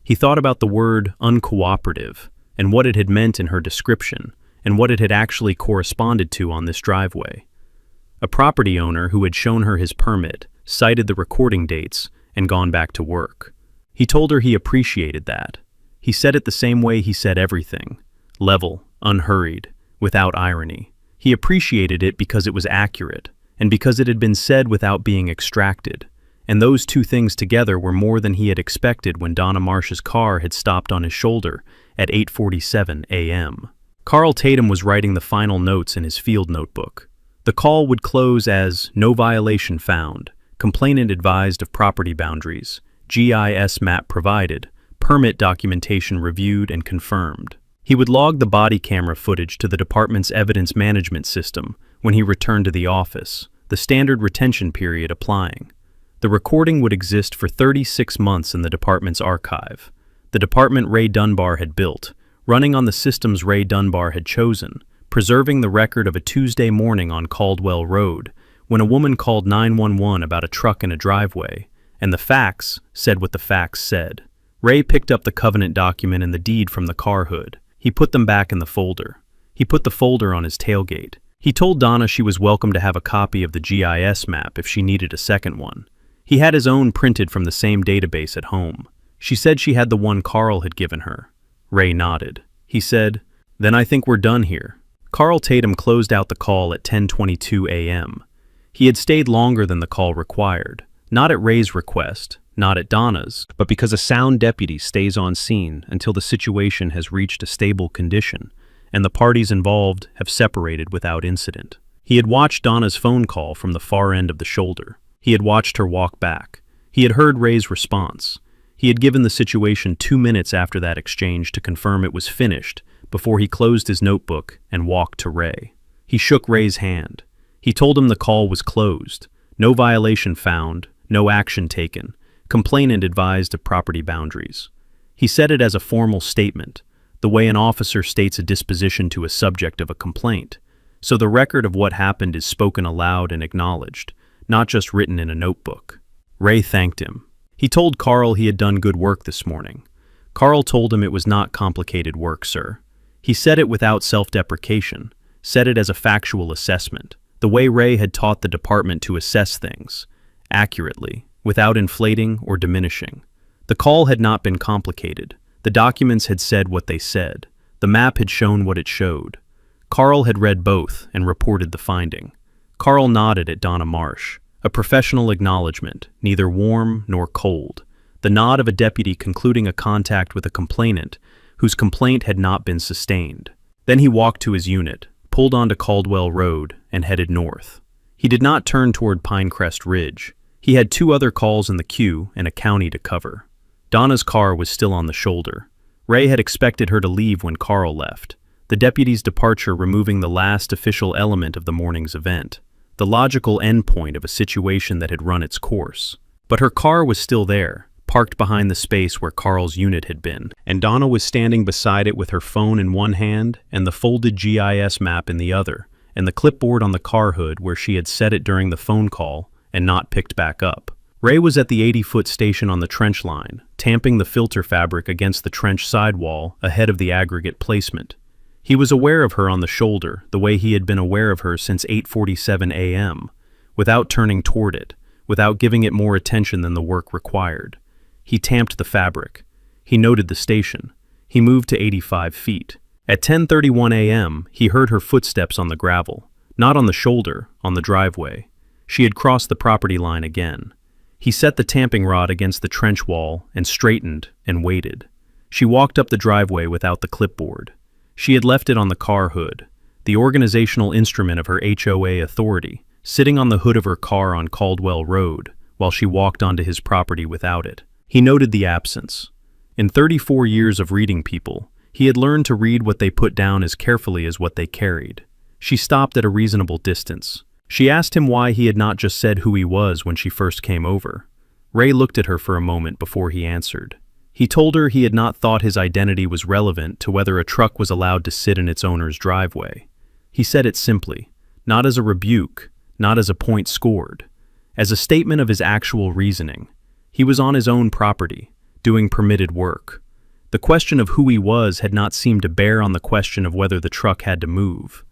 He thought about the word uncooperative and what it had meant in her description and what it had actually corresponded to on this driveway. A property owner who had shown her his permit, cited the recording dates, and gone back to work. He told her he appreciated that. He said it the same way he said everything, level, unhurried, without irony. He appreciated it because it was accurate, and because it had been said without being extracted, and those two things together were more than he had expected when Donna Marsh's car had stopped on his shoulder at 8:47 a.m. Carl Tatum was writing the final notes in his field notebook. The call would close as no violation found, complainant advised of property boundaries, GIS map provided, permit documentation reviewed and confirmed. He would log the body camera footage to the department's evidence management system when he returned to the office, the standard retention period applying. The recording would exist for 36 months in the department's archive. The department Ray Dunbar had built, running on the systems Ray Dunbar had chosen, preserving the record of a Tuesday morning on Caldwell Road, when a woman called 911 about a truck in a driveway, and the facts said what the facts said. Ray picked up the covenant document and the deed from the car hood. He put them back in the folder. He put the folder on his tailgate. He told Donna she was welcome to have a copy of the GIS map if she needed a second one. He had his own printed from the same database at home. She said she had the one Carl had given her. Ray nodded. He said, "Then I think we're done here." Carl Tatum closed out the call at 10:22 a.m. He had stayed longer than the call required, not at Ray's request, not at Donna's, but because a sound deputy stays on scene until the situation has reached a stable condition and the parties involved have separated without incident. He had watched Donna's phone call from the far end of the shoulder. He had watched her walk back. He had heard Ray's response. He had given the situation 2 minutes after that exchange to confirm it was finished before he closed his notebook and walked to Ray. He shook Ray's hand. He told him the call was closed. No violation found, no action taken. Complainant advised of property boundaries. He said it as a formal statement, the way an officer states a disposition to a subject of a complaint. So the record of what happened is spoken aloud and acknowledged, not just written in a notebook. Ray thanked him. He told Carl he had done good work this morning. Carl told him it was not complicated work, sir. He said it without self-deprecation, said it as a factual assessment, the way Ray had taught the department to assess things, accurately, without inflating or diminishing. The call had not been complicated. The documents had said what they said. The map had shown what it showed. Carl had read both and reported the finding. Carl nodded at Donna Marsh, a professional acknowledgement, neither warm nor cold, the nod of a deputy concluding a contact with a complainant whose complaint had not been sustained. Then he walked to his unit, pulled onto Caldwell Road, and headed north. He did not turn toward Pinecrest Ridge. He had 2 other calls in the queue and a county to cover. Donna's car was still on the shoulder. Ray had expected her to leave when Carl left, the deputy's departure removing the last official element of the morning's event, the logical endpoint of a situation that had run its course. But her car was still there, parked behind the space where Carl's unit had been, and Donna was standing beside it with her phone in one hand and the folded GIS map in the other, and the clipboard on the car hood where she had set it during the phone call and not picked back up. Ray was at the 80-foot station on the trench line, tamping the filter fabric against the trench sidewall ahead of the aggregate placement. He was aware of her on the shoulder, the way he had been aware of her since 8:47 a.m., without turning toward it, without giving it more attention than the work required. He tamped the fabric. He noted the station. He moved to 85 feet. At 10:31 a.m., he heard her footsteps on the gravel, not on the shoulder, on the driveway. She had crossed the property line again. He set the tamping rod against the trench wall and straightened and waited. She walked up the driveway without the clipboard. She had left it on the car hood, the organizational instrument of her HOA authority, sitting on the hood of her car on Caldwell Road, while she walked onto his property without it. He noted the absence. In 34 years of reading people, he had learned to read what they put down as carefully as what they carried. She stopped at a reasonable distance. She asked him why he had not just said who he was when she first came over. Ray looked at her for a moment before he answered. He told her he had not thought his identity was relevant to whether a truck was allowed to sit in its owner's driveway. He said it simply, not as a rebuke, not as a point scored, as a statement of his actual reasoning. He was on his own property, doing permitted work. The question of who he was had not seemed to bear on the question of whether the truck had to move.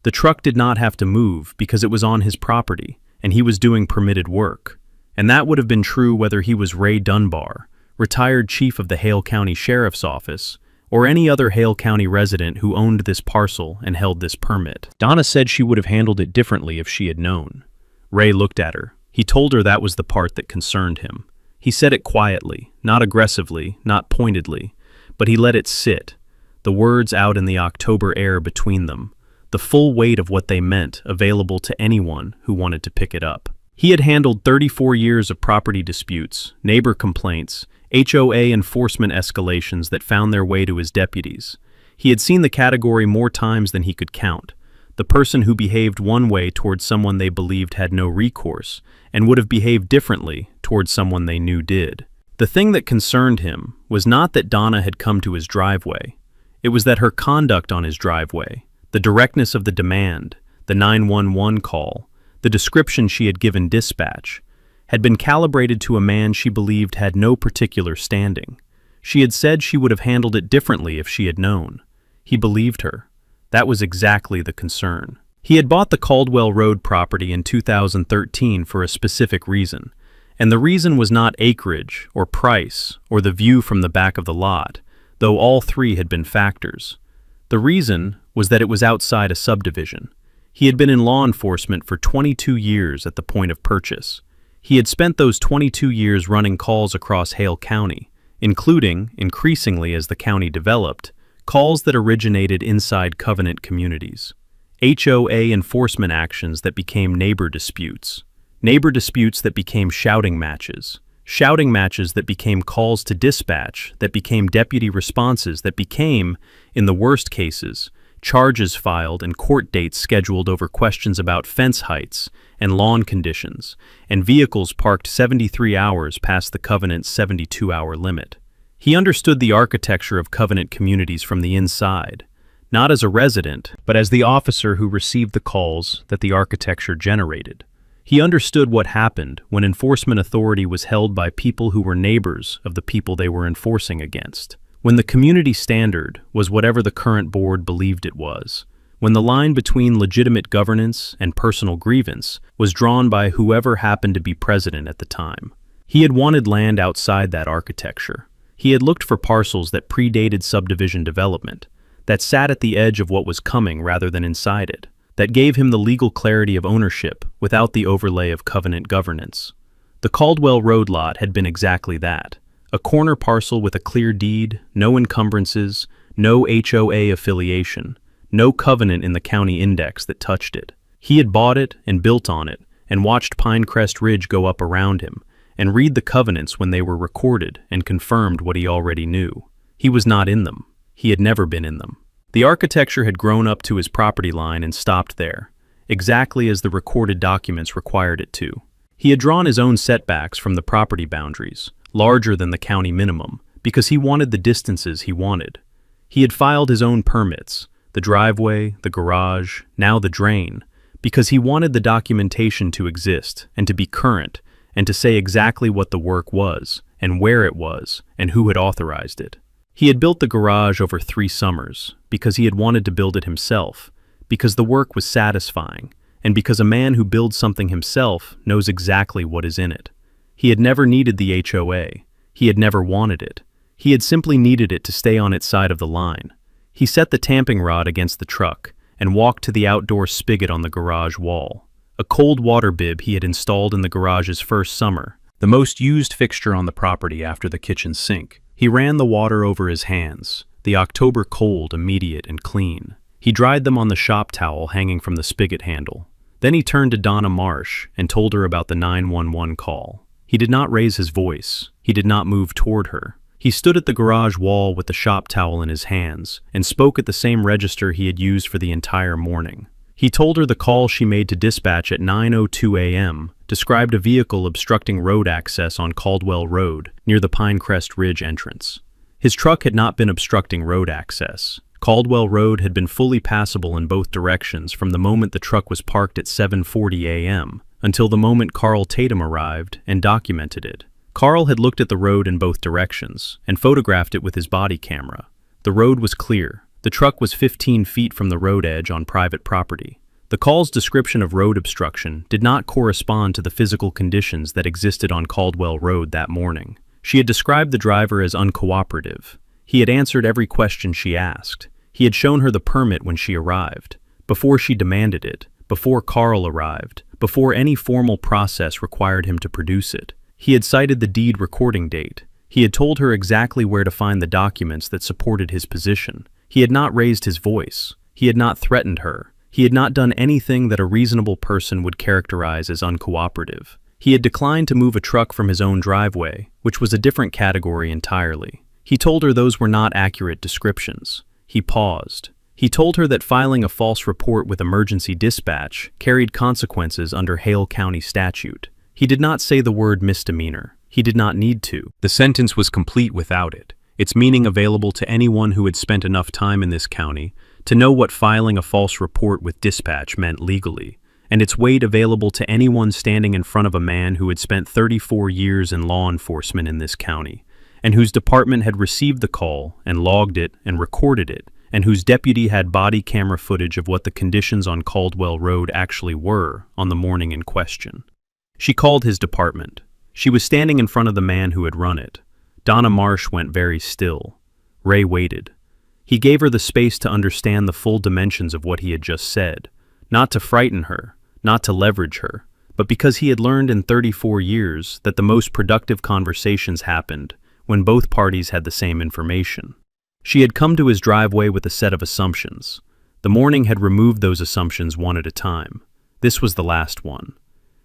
The truck did not have to move because it was on his property, and he was doing permitted work. And that would have been true whether he was Ray Dunbar, retired chief of the Hale County Sheriff's Office, or any other Hale County resident who owned this parcel and held this permit. Donna said she would have handled it differently if she had known. Ray looked at her. He told her that was the part that concerned him. He said it quietly, not aggressively, not pointedly, but he let it sit, the words out in the October air between them, the full weight of what they meant available to anyone who wanted to pick it up. He had handled 34 years of property disputes, neighbor complaints, HOA enforcement escalations that found their way to his deputies. He had seen the category more times than he could count. The person who behaved one way towards someone they believed had no recourse, and would have behaved differently towards someone they knew did. The thing that concerned him was not that Donna had come to his driveway. It was that her conduct on his driveway, the directness of the demand, the 911 call, the description she had given dispatch, had been calibrated to a man she believed had no particular standing. She had said she would have handled it differently if she had known. He believed her. That was exactly the concern. He had bought the Caldwell Road property in 2013 for a specific reason, and the reason was not acreage or price or the view from the back of the lot, though all three had been factors. The reason was that it was outside a subdivision. He had been in law enforcement for 22 years at the point of purchase. He had spent those 22 years running calls across Hale County, including, increasingly as the county developed, calls that originated inside covenant communities. HOA enforcement actions that became neighbor disputes that became shouting matches that became calls to dispatch, that became deputy responses, that became, in the worst cases, charges filed and court dates scheduled over questions about fence heights and lawn conditions, and vehicles parked 73 hours past the covenant's 72-hour limit. He understood the architecture of covenant communities from the inside, not as a resident, but as the officer who received the calls that the architecture generated. He understood what happened when enforcement authority was held by people who were neighbors of the people they were enforcing against. When the community standard was whatever the current board believed it was. When the line between legitimate governance and personal grievance was drawn by whoever happened to be president at the time. He had wanted land outside that architecture. He had looked for parcels that predated subdivision development, that sat at the edge of what was coming rather than inside it, that gave him the legal clarity of ownership without the overlay of covenant governance. The Caldwell Road lot had been exactly that. A corner parcel with a clear deed, no encumbrances, no HOA affiliation, no covenant in the county index that touched it. He had bought it and built on it and watched Pinecrest Ridge go up around him and read the covenants when they were recorded and confirmed what he already knew. He was not in them. He had never been in them. The architecture had grown up to his property line and stopped there, exactly as the recorded documents required it to. He had drawn his own setbacks from the property boundaries, larger than the county minimum, because he wanted the distances he wanted. He had filed his own permits, the driveway, the garage, now the drain, because he wanted the documentation to exist and to be current and to say exactly what the work was and where it was and who had authorized it. He had built the garage over 3 summers because he had wanted to build it himself, because the work was satisfying, and because a man who builds something himself knows exactly what is in it. He had never needed the HOA. He had never wanted it. He had simply needed it to stay on its side of the line. He set the tamping rod against the truck and walked to the outdoor spigot on the garage wall, a cold water bib he had installed in the garage's first summer, the most used fixture on the property after the kitchen sink. He ran the water over his hands, the October cold immediate and clean. He dried them on the shop towel hanging from the spigot handle. Then he turned to Donna Marsh and told her about the 911 call. He did not raise his voice. He did not move toward her. He stood at the garage wall with the shop towel in his hands and spoke at the same register he had used for the entire morning. He told her the call she made to dispatch at 9:02 a.m. described a vehicle obstructing road access on Caldwell Road near the Pinecrest Ridge entrance. His truck had not been obstructing road access. Caldwell Road had been fully passable in both directions from the moment the truck was parked at 7:40 a.m. until the moment Carl Tatum arrived and documented it. Carl had looked at the road in both directions and photographed it with his body camera. The road was clear. The truck was 15 feet from the road edge on private property. The call's description of road obstruction did not correspond to the physical conditions that existed on Caldwell Road that morning. She had described the driver as uncooperative. He had answered every question she asked. He had shown her the permit when she arrived, before she demanded it, before Carl arrived, before any formal process required him to produce it. He had cited the deed recording date. He had told her exactly where to find the documents that supported his position. He had not raised his voice. He had not threatened her. He had not done anything that a reasonable person would characterize as uncooperative. He had declined to move a truck from his own driveway, which was a different category entirely. He told her those were not accurate descriptions. He paused. He told her that filing a false report with emergency dispatch carried consequences under Hale County statute. He did not say the word misdemeanor. He did not need to. The sentence was complete without it, its meaning available to anyone who had spent enough time in this county to know what filing a false report with dispatch meant legally, and its weight available to anyone standing in front of a man who had spent 34 years in law enforcement in this county, and whose department had received the call and logged it and recorded it, and whose deputy had body camera footage of what the conditions on Caldwell Road actually were on the morning in question. She called his department. She was standing in front of the man who had run it. Donna Marsh went very still. Ray waited. He gave her the space to understand the full dimensions of what he had just said, not to frighten her, not to leverage her, but because he had learned in 34 years that the most productive conversations happened when both parties had the same information. She had come to his driveway with a set of assumptions. The morning had removed those assumptions one at a time. This was the last one.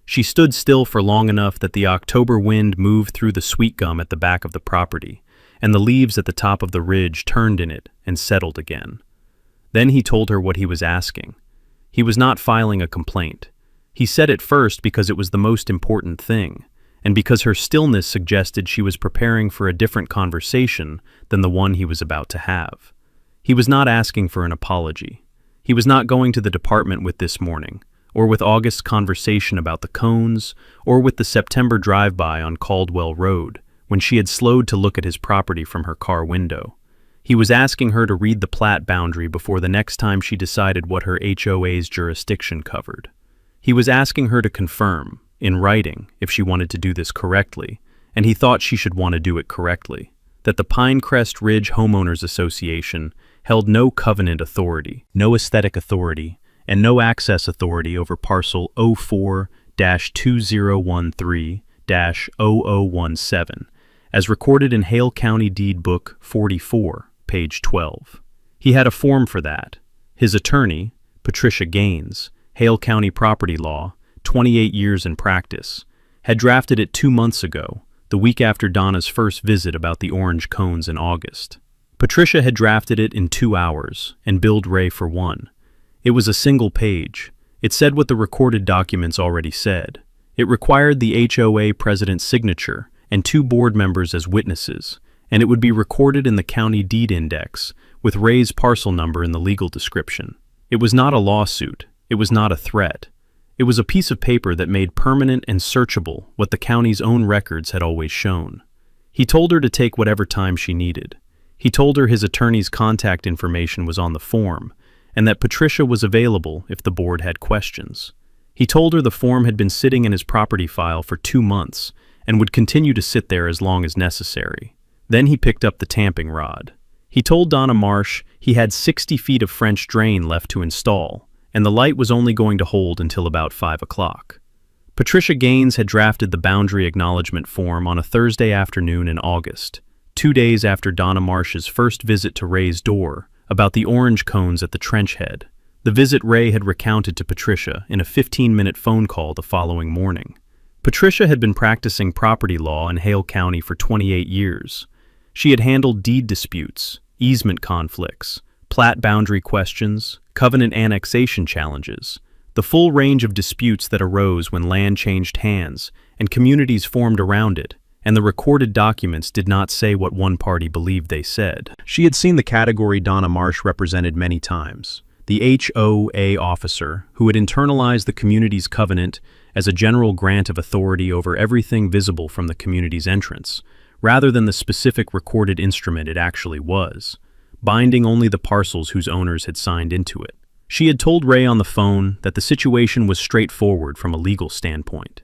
She stood still for long enough that the October wind moved through the sweet gum at the back of the property, and the leaves at the top of the ridge turned in it and settled again. Then he told her what he was asking. He was not filing a complaint. He said it first because it was the most important thing, and because her stillness suggested she was preparing for a different conversation than the one he was about to have. He was not asking for an apology. He was not going to the department with this morning, or with August's conversation about the cones, or with the September drive-by on Caldwell Road, when she had slowed to look at his property from her car window. He was asking her to read the plat boundary before the next time she decided what her HOA's jurisdiction covered. He was asking her to confirm, in writing, if she wanted to do this correctly, and he thought she should want to do it correctly, that the Pinecrest Ridge Homeowners Association held no covenant authority, no aesthetic authority, and no access authority over parcel 04-2013-0017, as recorded in Hale County Deed Book 44, page 12. He had a form for that. His attorney, Patricia Gaines, Hale County Property Law, 28 years in practice, had drafted it 2 months ago, the week after Donna's first visit about the orange cones in August. Patricia had drafted it in 2 hours and billed Ray for 1. It was a single page. It said what the recorded documents already said. It required the HOA president's signature and 2 board members as witnesses, and it would be recorded in the county deed index with Ray's parcel number in the legal description. It was not a lawsuit. It was not a threat. It was a piece of paper that made permanent and searchable what the county's own records had always shown. He told her to take whatever time she needed. He told her his attorney's contact information was on the form, and that Patricia was available if the board had questions. He told her the form had been sitting in his property file for 2 months and would continue to sit there as long as necessary. Then he picked up the tamping rod. He told Donna Marsh he had 60 feet of French drain left to install, and the light was only going to hold until about 5 o'clock. Patricia Gaines had drafted the boundary acknowledgement form on a Thursday afternoon in August, 2 days after Donna Marsh's first visit to Ray's door about the orange cones at the trench head, the visit Ray had recounted to Patricia in a 15-minute phone call the following morning. Patricia had been practicing property law in Hale County for 28 years. She had handled deed disputes, easement conflicts, plat boundary questions, covenant annexation challenges, the full range of disputes that arose when land changed hands and communities formed around it, and the recorded documents did not say what one party believed they said. She had seen the category Donna Marsh represented many times, the HOA officer who had internalized the community's covenant as a general grant of authority over everything visible from the community's entrance, rather than the specific recorded instrument it actually was, binding only the parcels whose owners had signed into it. She had told Ray on the phone that the situation was straightforward from a legal standpoint.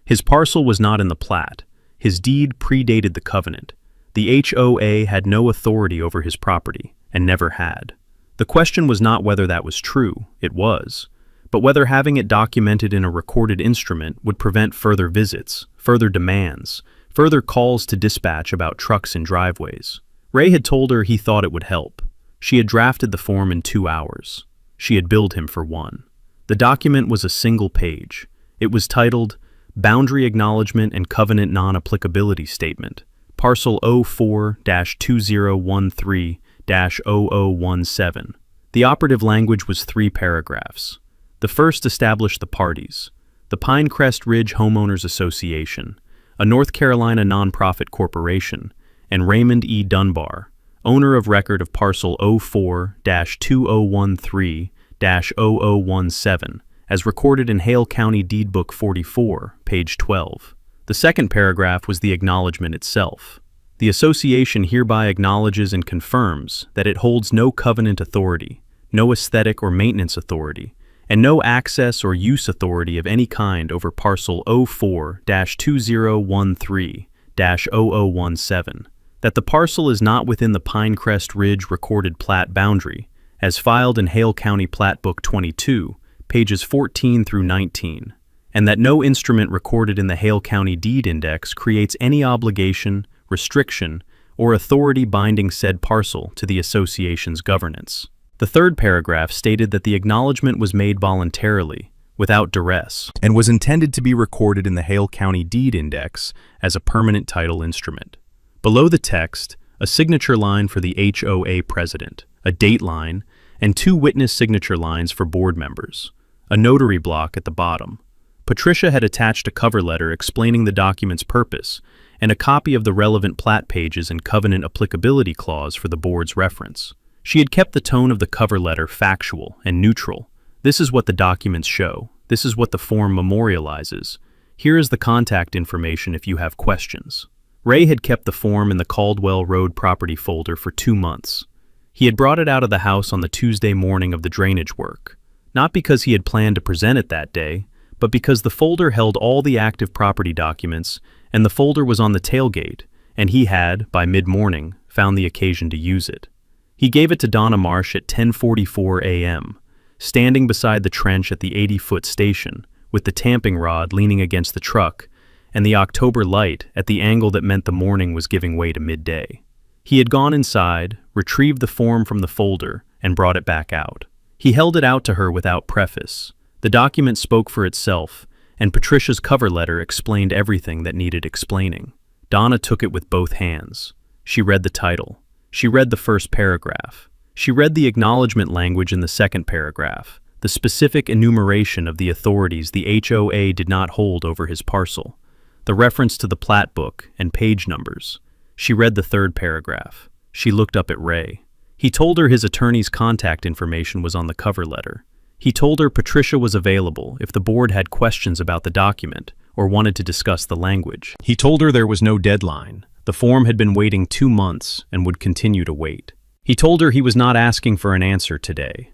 His parcel was not in the plat. His deed predated the covenant. The HOA had no authority over his property, and never had. The question was not whether that was true, it was, but whether having it documented in a recorded instrument would prevent further visits, further demands, further calls to dispatch about trucks in driveways. Ray had told her he thought it would help. She had drafted the form in 2 hours. She had billed him for one. The document was a single page. It was titled Boundary Acknowledgement and Covenant Non-Applicability Statement, Parcel 04-2013-0017. The operative language was 3 paragraphs. The first established the parties: the Pinecrest Ridge Homeowners Association, a North Carolina nonprofit corporation, and Raymond E. Dunbar, owner of record of Parcel 04-2013-0017, as recorded in Hale County Deed Book 44, page 12. The second paragraph was the acknowledgement itself. The association hereby acknowledges and confirms that it holds no covenant authority, no aesthetic or maintenance authority, and no access or use authority of any kind over Parcel 04-2013-0017, that the parcel is not within the Pinecrest Ridge recorded plat boundary, as filed in Hale County Plat Book 22, pages 14 through 19, and that no instrument recorded in the Hale County Deed Index creates any obligation, restriction, or authority binding said parcel to the association's governance. The third paragraph stated that the acknowledgement was made voluntarily, without duress, and was intended to be recorded in the Hale County Deed Index as a permanent title instrument. Below the text, a signature line for the HOA president, a date line, and 2 witness signature lines for board members. A notary block at the bottom. Patricia had attached a cover letter explaining the document's purpose and a copy of the relevant plat pages and covenant applicability clause for the board's reference. She had kept the tone of the cover letter factual and neutral. This is what the documents show. This is what the form memorializes. Here is the contact information if you have questions. Ray had kept the form in the Caldwell Road property folder for 2 months. He had brought it out of the house on the Tuesday morning of the drainage work, not because he had planned to present it that day, but because the folder held all the active property documents, and the folder was on the tailgate, and he had, by mid-morning, found the occasion to use it. He gave it to Donna Marsh at 10:44 a.m., standing beside the trench at the 80-foot station, with the tamping rod leaning against the truck, and the October light at the angle that meant the morning was giving way to midday. He had gone inside, retrieved the form from the folder, and brought it back out. He held it out to her without preface. The document spoke for itself, and Patricia's cover letter explained everything that needed explaining. Donna took it with both hands. She read the title. She read the first paragraph. She read the acknowledgement language in the second paragraph, the specific enumeration of the authorities the HOA did not hold over his parcel, the reference to the plat book and page numbers. She read the third paragraph. She looked up at Ray. He told her his attorney's contact information was on the cover letter. He told her Patricia was available if the board had questions about the document or wanted to discuss the language. He told her there was no deadline. The form had been waiting 2 months and would continue to wait. He told her he was not asking for an answer today.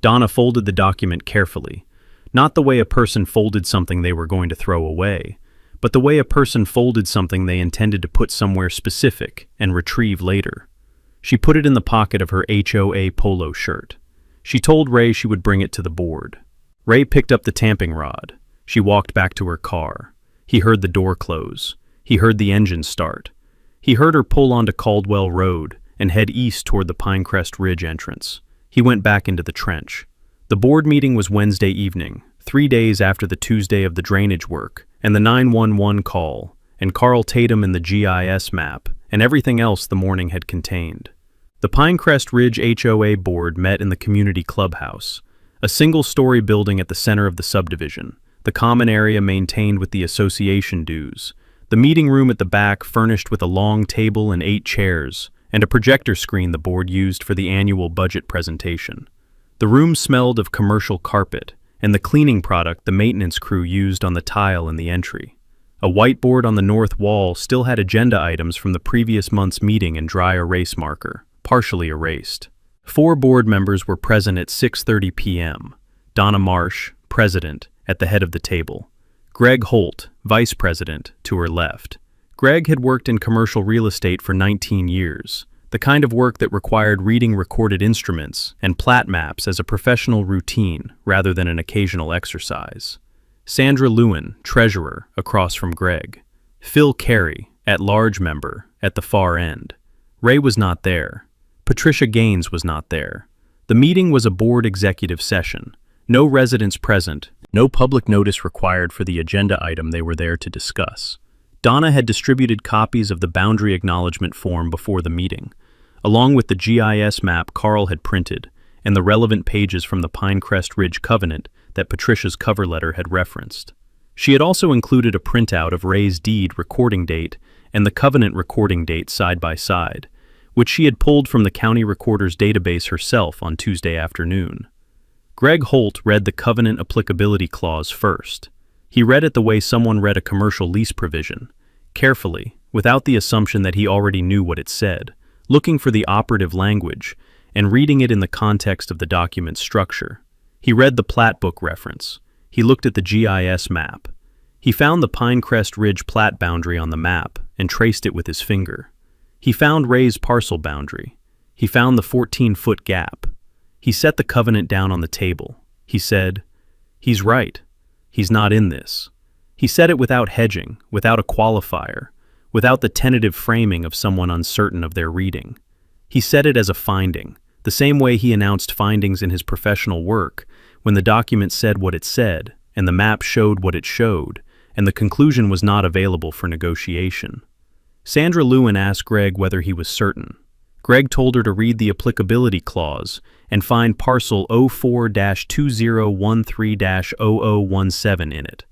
Donna folded the document carefully, not the way a person folded something they were going to throw away, but the way a person folded something they intended to put somewhere specific and retrieve later. She put it in the pocket of her HOA polo shirt. She told Ray she would bring it to the board. Ray picked up the tamping rod. She walked back to her car. He heard the door close. He heard the engine start. He heard her pull onto Caldwell Road and head east toward the Pinecrest Ridge entrance. He went back into the trench. The board meeting was Wednesday evening, 3 days after the Tuesday of the drainage work, and the 911 call, and Carl Tatum and the GIS map, and everything else the morning had contained. The Pinecrest Ridge HOA board met in the community clubhouse, a single-story building at the center of the subdivision, the common area maintained with the association dues, the meeting room at the back furnished with a long table and 8 chairs, and a projector screen the board used for the annual budget presentation. The room smelled of commercial carpet and the cleaning product the maintenance crew used on the tile in the entry. A whiteboard on the north wall still had agenda items from the previous month's meeting in dry erase marker, partially erased. 4 board members were present at 6:30 p.m. Donna Marsh, president, at the head of the table. Greg Holt, vice president, to her left. Greg had worked in commercial real estate for 19 years, the kind of work that required reading recorded instruments and plat maps as a professional routine rather than an occasional exercise. Sandra Lewin, treasurer, across from Greg. Phil Carey, at-large member, at the far end. Ray was not there. Patricia Gaines was not there. The meeting was a board executive session. No residents present, no public notice required for the agenda item they were there to discuss. Donna had distributed copies of the boundary acknowledgement form before the meeting, along with the GIS map Carl had printed and the relevant pages from the Pinecrest Ridge Covenant that Patricia's cover letter had referenced. She had also included a printout of Ray's deed recording date and the covenant recording date side by side, which she had pulled from the county recorder's database herself on Tuesday afternoon. Greg Holt read the covenant applicability clause first. He read it the way someone read a commercial lease provision, carefully, without the assumption that he already knew what it said, looking for the operative language and reading it in the context of the document's structure. He read the plat book reference. He looked at the GIS map. He found the Pinecrest Ridge plat boundary on the map and traced it with his finger. He found Ray's parcel boundary. He found the 14-foot gap. He set the covenant down on the table. He said, "He's right. He's not in this." He said it without hedging, without a qualifier, without the tentative framing of someone uncertain of their reading. He said it as a finding, the same way he announced findings in his professional work, when the document said what it said, and the map showed what it showed, and the conclusion was not available for negotiation. Sandra Lewin asked Greg whether he was certain. Greg told her to read the applicability clause and find parcel 04-2013-0017 in it.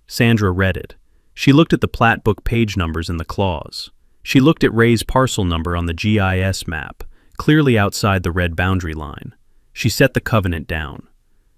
Sandra read it. She looked at the plat book page numbers in the clause. She looked at Ray's parcel number on the GIS map, clearly outside the red boundary line. She set the covenant down.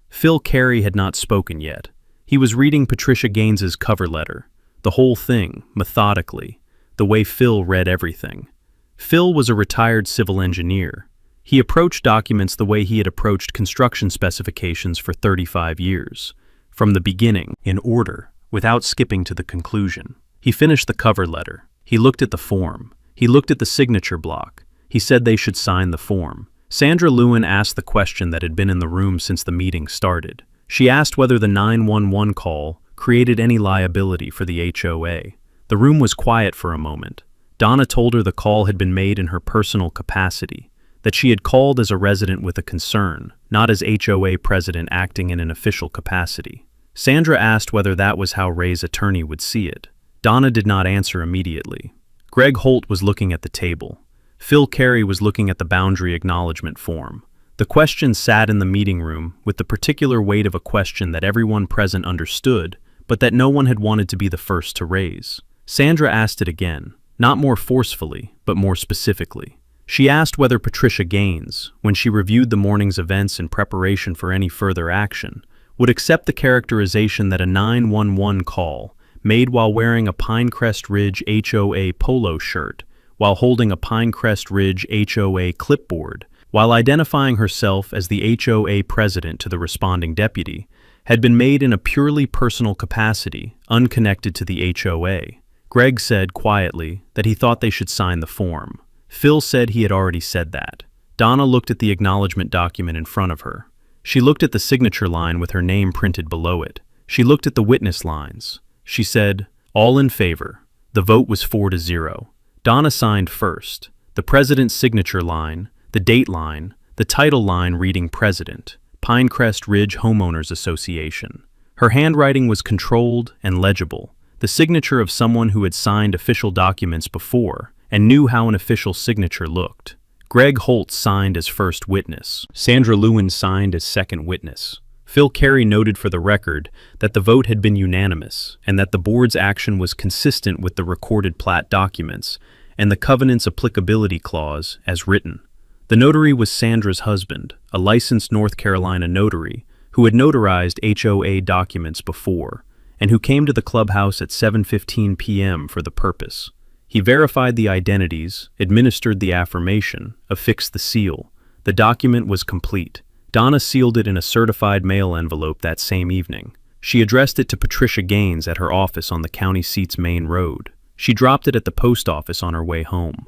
Phil Carey had not spoken yet. He was reading Patricia Gaines's cover letter, the whole thing, methodically, the way Phil read everything. Phil was a retired civil engineer. He approached documents the way he had approached construction specifications for 35 years, from the beginning, in order, without skipping to the conclusion. He finished the cover letter. He looked at the form. He looked at the signature block. He said they should sign the form. Sandra Lewin asked the question that had been in the room since the meeting started. She asked whether the 911 call created any liability for the HOA. The room was quiet for a moment. Donna told her the call had been made in her personal capacity, that she had called as a resident with a concern, not as HOA president acting in an official capacity. Sandra asked whether that was how Ray's attorney would see it. Donna did not answer immediately. Greg Holt was looking at the table. Phil Carey was looking at the boundary acknowledgement form. The question sat in the meeting room with the particular weight of a question that everyone present understood, but that no one had wanted to be the first to raise. Sandra asked it again, not more forcefully, but more specifically. She asked whether Patricia Gaines, when she reviewed the morning's events in preparation for any further action, would accept the characterization that a 911 call, made while wearing a Pinecrest Ridge HOA polo shirt, while holding a Pinecrest Ridge HOA clipboard, while identifying herself as the HOA president to the responding deputy, had been made in a purely personal capacity, unconnected to the HOA. Greg said quietly that he thought they should sign the form. Phil said he had already said that. Donna looked at the acknowledgement document in front of her. She looked at the signature line with her name printed below it. She looked at the witness lines. She said, "All in favor." The vote was 4-0. Donna signed first. The president's signature line, the date line, the title line reading President, Pinecrest Ridge Homeowners Association. Her handwriting was controlled and legible, the signature of someone who had signed official documents before and knew how an official signature looked. Greg Holt signed as first witness. Sandra Lewin signed as second witness. Phil Carey noted for the record that the vote had been unanimous and that the board's action was consistent with the recorded plat documents and the covenant's applicability clause as written. The notary was Sandra's husband, a licensed North Carolina notary who had notarized HOA documents before and who came to the clubhouse at 7:15 p.m. for the purpose. He verified the identities, administered the affirmation, affixed the seal. The document was complete. Donna sealed it in a certified mail envelope that same evening. She addressed it to Patricia Gaines at her office on the county seat's main road. She dropped it at the post office on her way home.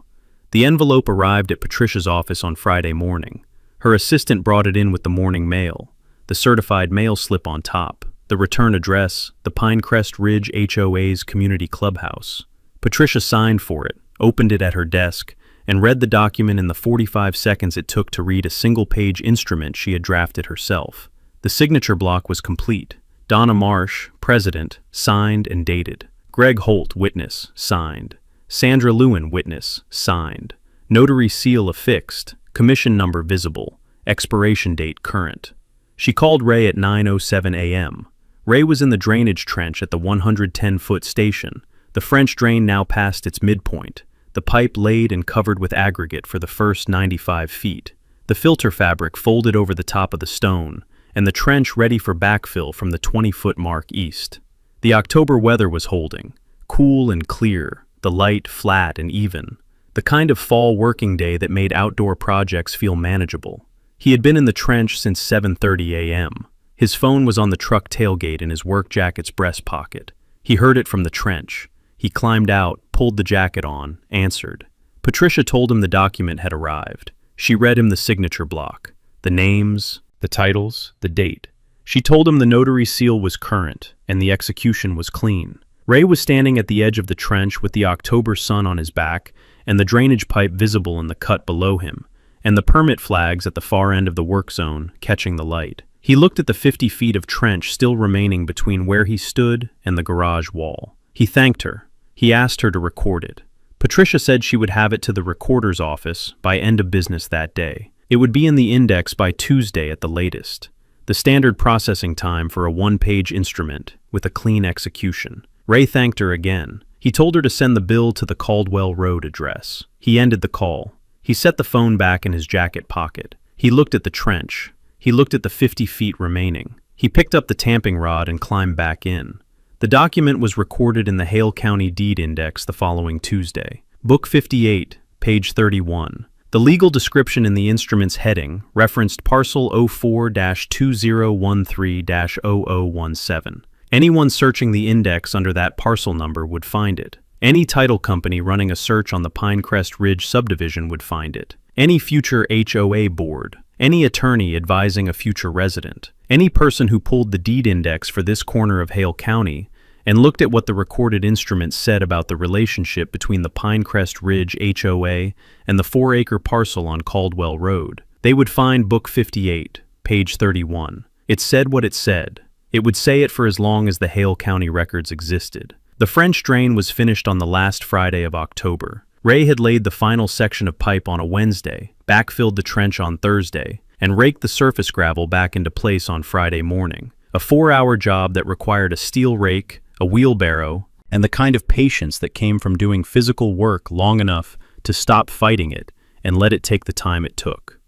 The envelope arrived at Patricia's office on Friday morning. Her assistant brought it in with the morning mail, the certified mail slip on top, the return address, the Pinecrest Ridge HOA's community clubhouse. Patricia signed for it, opened it at her desk, and read the document in the 45 seconds it took to read a single-page instrument she had drafted herself. The signature block was complete. Donna Marsh, President, signed and dated. Greg Holt, witness, signed. Sandra Lewin, witness, signed. Notary seal affixed. Commission number visible. Expiration date current. She called Ray at 9:07 a.m. Ray was in the drainage trench at the 110-foot station. The French drain now passed its midpoint, the pipe laid and covered with aggregate for the first 95 feet, the filter fabric folded over the top of the stone, and the trench ready for backfill from the 20-foot mark east. The October weather was holding, cool and clear, the light flat and even, the kind of fall working day that made outdoor projects feel manageable. He had been in the trench since 7:30 a.m. His phone was on the truck tailgate in his work jacket's breast pocket. He heard it from the trench. He climbed out, pulled the jacket on, answered. Patricia told him the document had arrived. She read him the signature block, the names, the titles, the date. She told him the notary seal was current and the execution was clean. Ray was standing at the edge of the trench with the October sun on his back and the drainage pipe visible in the cut below him, and the permit flags at the far end of the work zone catching the light. He looked at the 50 feet of trench still remaining between where he stood and the garage wall. He thanked her. He asked her to record it. Patricia said she would have it to the recorder's office by end of business that day. It would be in the index by Tuesday at the latest. The standard processing time for a one-page instrument with a clean execution. Ray thanked her again. He told her to send the bill to the Caldwell Road address. He ended the call. He set the phone back in his jacket pocket. He looked at the trench. He looked at the 50 feet remaining. He picked up the tamping rod and climbed back in. The document was recorded in the Hale County Deed Index the following Tuesday. Book 58, page 31. The legal description in the instrument's heading referenced parcel 04-2013-0017. Anyone searching the index under that parcel number would find it. Any title company running a search on the Pinecrest Ridge subdivision would find it. Any future HOA board. Any attorney advising a future resident. Any person who pulled the deed index for this corner of Hale County and looked at what the recorded instrument said about the relationship between the Pinecrest Ridge HOA and the 4-acre parcel on Caldwell Road. They would find Book 58, page 31. It said what it said. It would say it for as long as the Hale County records existed. The French drain was finished on the last Friday of October. Ray had laid the final section of pipe on a Wednesday, backfilled the trench on Thursday, and raked the surface gravel back into place on Friday morning. A 4-hour job that required a steel rake, a wheelbarrow, and the kind of patience that came from doing physical work long enough to stop fighting it and let it take the time it took.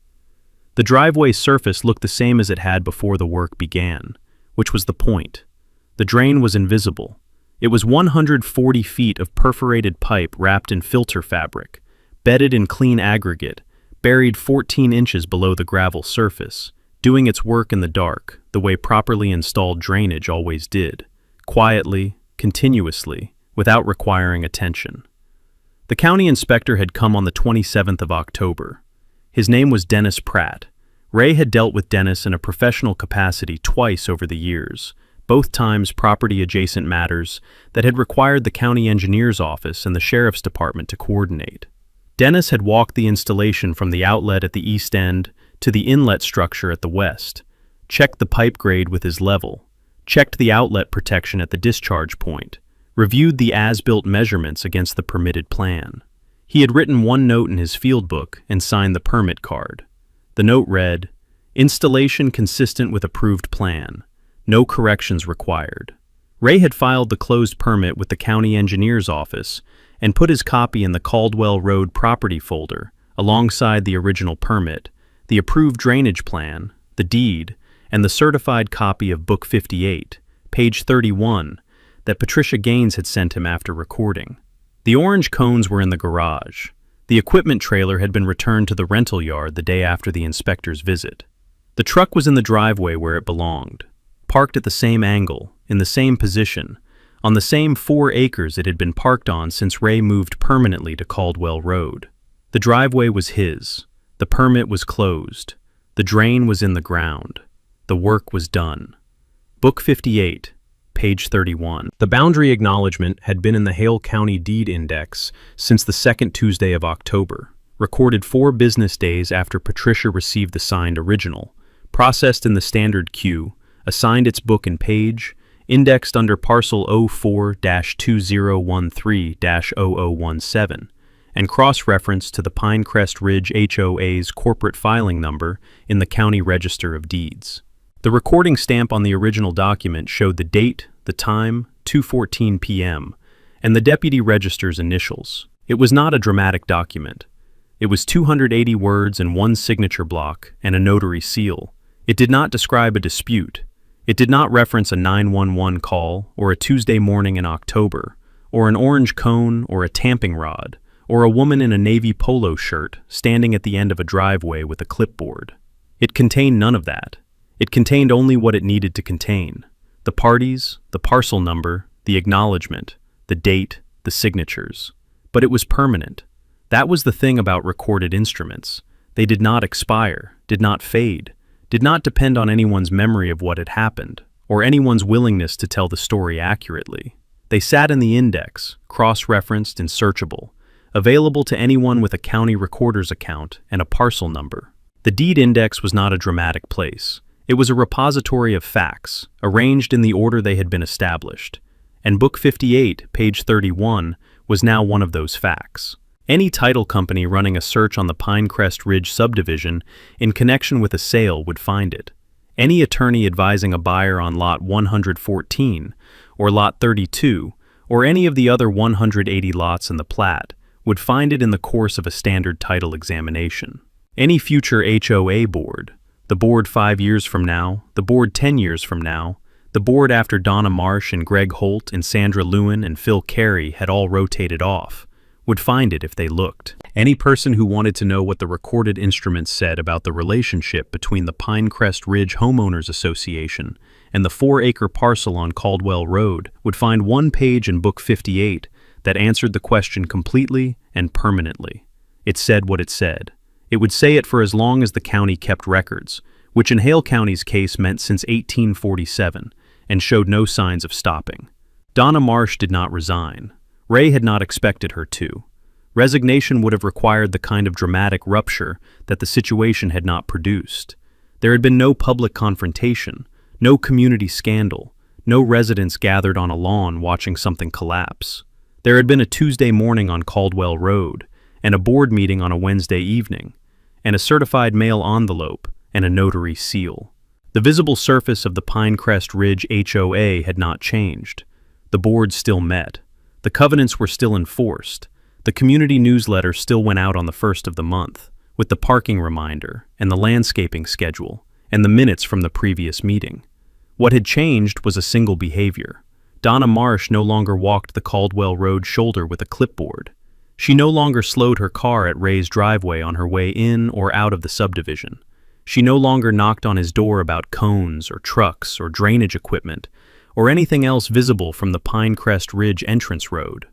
The driveway surface looked the same as it had before the work began, which was the point. The drain was invisible. It was 140 feet of perforated pipe wrapped in filter fabric, bedded in clean aggregate, buried 14 inches below the gravel surface, doing its work in the dark, the way properly installed drainage always did, quietly, continuously, without requiring attention. The county inspector had come on the 27th of October. His name was Dennis Pratt. Ray had dealt with Dennis in a professional capacity twice over the years, both times property-adjacent matters that had required the county engineer's office and the sheriff's department to coordinate. Dennis had walked the installation from the outlet at the east end to the inlet structure at the west, checked the pipe grade with his level, checked the outlet protection at the discharge point, reviewed the as-built measurements against the permitted plan. He had written one note in his field book and signed the permit card. The note read, "Installation consistent with approved plan. No corrections required." Ray had filed the closed permit with the county engineer's office and put his copy in the Caldwell Road property folder, alongside the original permit, the approved drainage plan, the deed, and the certified copy of Book 58, page 31, that Patricia Gaines had sent him after recording. The orange cones were in the garage. The equipment trailer had been returned to the rental yard the day after the inspector's visit. The truck was in the driveway where it belonged, parked at the same angle, in the same position, on the same 4 acres it had been parked on since Ray moved permanently to Caldwell Road. The driveway was his. The permit was closed. The drain was in the ground. The work was done. Book 58, page 31. The boundary acknowledgement had been in the Hale County Deed Index since the second Tuesday of October. recorded 4 business days after Patricia received the signed original, processed in the standard queue, assigned its book and page, indexed under parcel 04-2013-0017, and cross-referenced to the Pinecrest Ridge HOA's corporate filing number in the County Register of Deeds. The recording stamp on the original document showed the date, the time, 2:14 p.m., and the deputy register's initials. It was not a dramatic document. It was 280 words and 1 signature block and a notary seal. It did not describe a dispute. It did not reference a 911 call or a Tuesday morning in October, or an orange cone or a tamping rod, or a woman in a navy polo shirt standing at the end of a driveway with a clipboard. It contained none of that. It contained only what it needed to contain: the parties, the parcel number, the acknowledgement, the date, the signatures. But it was permanent. That was the thing about recorded instruments. They did not expire, did not fade, did not depend on anyone's memory of what had happened, or anyone's willingness to tell the story accurately. They sat in the index, cross-referenced and searchable, available to anyone with a county recorder's account and a parcel number. The deed index was not a dramatic place. It was a repository of facts, arranged in the order they had been established. And Book 58, page 31, was now one of those facts. Any title company running a search on the Pinecrest Ridge subdivision in connection with a sale would find it. Any attorney advising a buyer on Lot 114, or Lot 32, or any of the other 180 lots in the plat, would find it in the course of a standard title examination. Any future HOA board, the board 5 years from now, the board 10 years from now, the board after Donna Marsh and Greg Holt and Sandra Lewin and Phil Carey had all rotated off, would find it if they looked. Any person who wanted to know what the recorded instruments said about the relationship between the Pinecrest Ridge Homeowners Association and the 4-acre parcel on Caldwell Road would find one page in Book 58 that answered the question completely and permanently. It said what it said. It would say it for as long as the county kept records, which in Hale County's case meant since 1847, and showed no signs of stopping. Donna Marsh did not resign. Ray had not expected her to. Resignation would have required the kind of dramatic rupture that the situation had not produced. There had been no public confrontation, no community scandal, no residents gathered on a lawn watching something collapse. There had been a Tuesday morning on Caldwell Road, and a board meeting on a Wednesday evening, and a certified mail envelope, and a notary seal. The visible surface of the Pinecrest Ridge HOA had not changed. The board still met. The covenants were still enforced. The community newsletter still went out on the 1st of the month, with the parking reminder, and the landscaping schedule, and the minutes from the previous meeting. What had changed was a single behavior. Donna Marsh no longer walked the Caldwell Road shoulder with a clipboard. She no longer slowed her car at Ray's driveway on her way in or out of the subdivision. She no longer knocked on his door about cones or trucks or drainage equipment or anything else visible from the Pinecrest Ridge entrance road.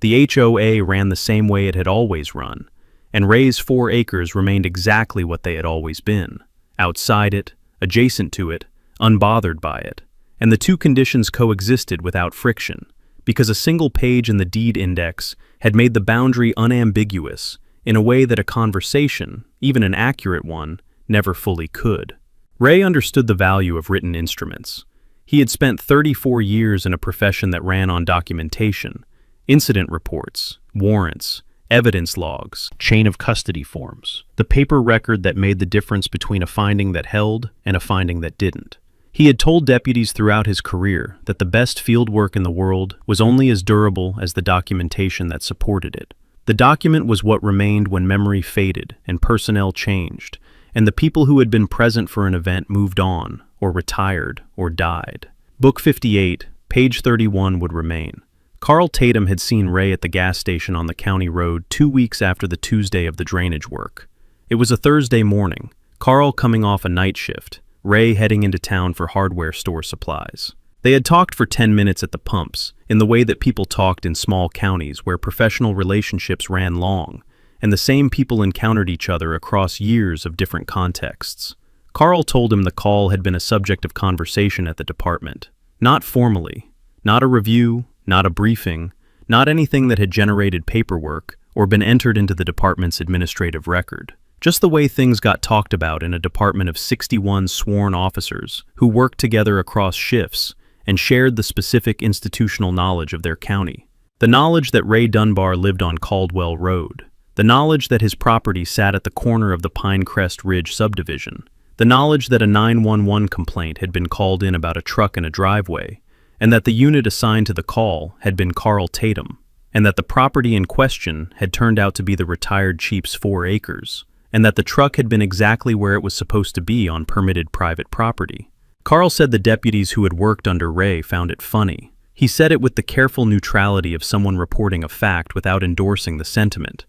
The HOA ran the same way it had always run, and Ray's 4 acres remained exactly what they had always been: outside it, adjacent to it, unbothered by it. And the two conditions coexisted without friction, because a single page in the deed index had made the boundary unambiguous in a way that a conversation, even an accurate one, never fully could. Ray understood the value of written instruments. He had spent 34 years in a profession that ran on documentation, incident reports, warrants, evidence logs, chain of custody forms, the paper record that made the difference between a finding that held and a finding that didn't. He had told deputies throughout his career that the best field work in the world was only as durable as the documentation that supported it. The document was what remained when memory faded and personnel changed, and the people who had been present for an event moved on, or retired, or died. Book 58, page 31 would remain. Carl Tatum had seen Ray at the gas station on the county road 2 weeks after the Tuesday of the drainage work. It was a Thursday morning, Carl coming off a night shift, Ray heading into town for hardware store supplies. They had talked for 10 minutes at the pumps, in the way that people talked in small counties where professional relationships ran long, and the same people encountered each other across years of different contexts. Carl told him the call had been a subject of conversation at the department. Not formally, not a review, not a briefing, not anything that had generated paperwork or been entered into the department's administrative record. Just the way things got talked about in a department of 61 sworn officers who worked together across shifts and shared the specific institutional knowledge of their county. The knowledge that Ray Dunbar lived on Caldwell Road. The knowledge that his property sat at the corner of the Pinecrest Ridge subdivision. The knowledge that a 911 complaint had been called in about a truck in a driveway, and that the unit assigned to the call had been Carl Tatum, and that the property in question had turned out to be the retired chief's 4 acres, and that the truck had been exactly where it was supposed to be on permitted private property. Carl said the deputies who had worked under Ray found it funny. He said it with the careful neutrality of someone reporting a fact without endorsing the sentiment,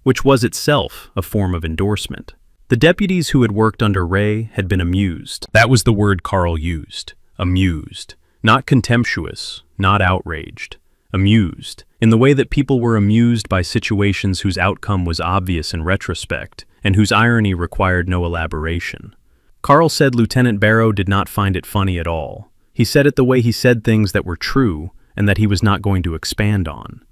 which was itself a form of endorsement. The deputies who had worked under Ray had been amused. That was the word Carl used. Amused. Not contemptuous, not outraged. Amused, in the way that people were amused by situations whose outcome was obvious in retrospect, and whose irony required no elaboration. Carl said Lieutenant Barrow did not find it funny at all. He said it the way he said things that were true and that he was not going to expand on.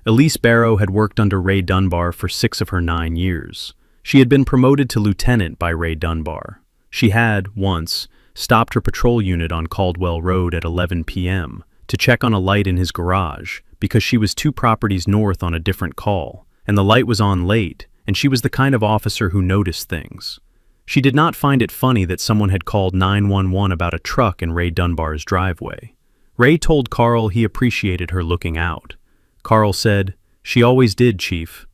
Elise Barrow had worked under Ray Dunbar for 6 of her 9 years. She had been promoted to lieutenant by Ray Dunbar. She had, once, stopped her patrol unit on Caldwell Road at 11 p.m. to check on a light in his garage because she was 2 properties north on a different call, and the light was on late, and she was the kind of officer who noticed things. She did not find it funny that someone had called 911 about a truck in Ray Dunbar's driveway. Ray told Carl he appreciated her looking out. Carl said, "She always did, Chief."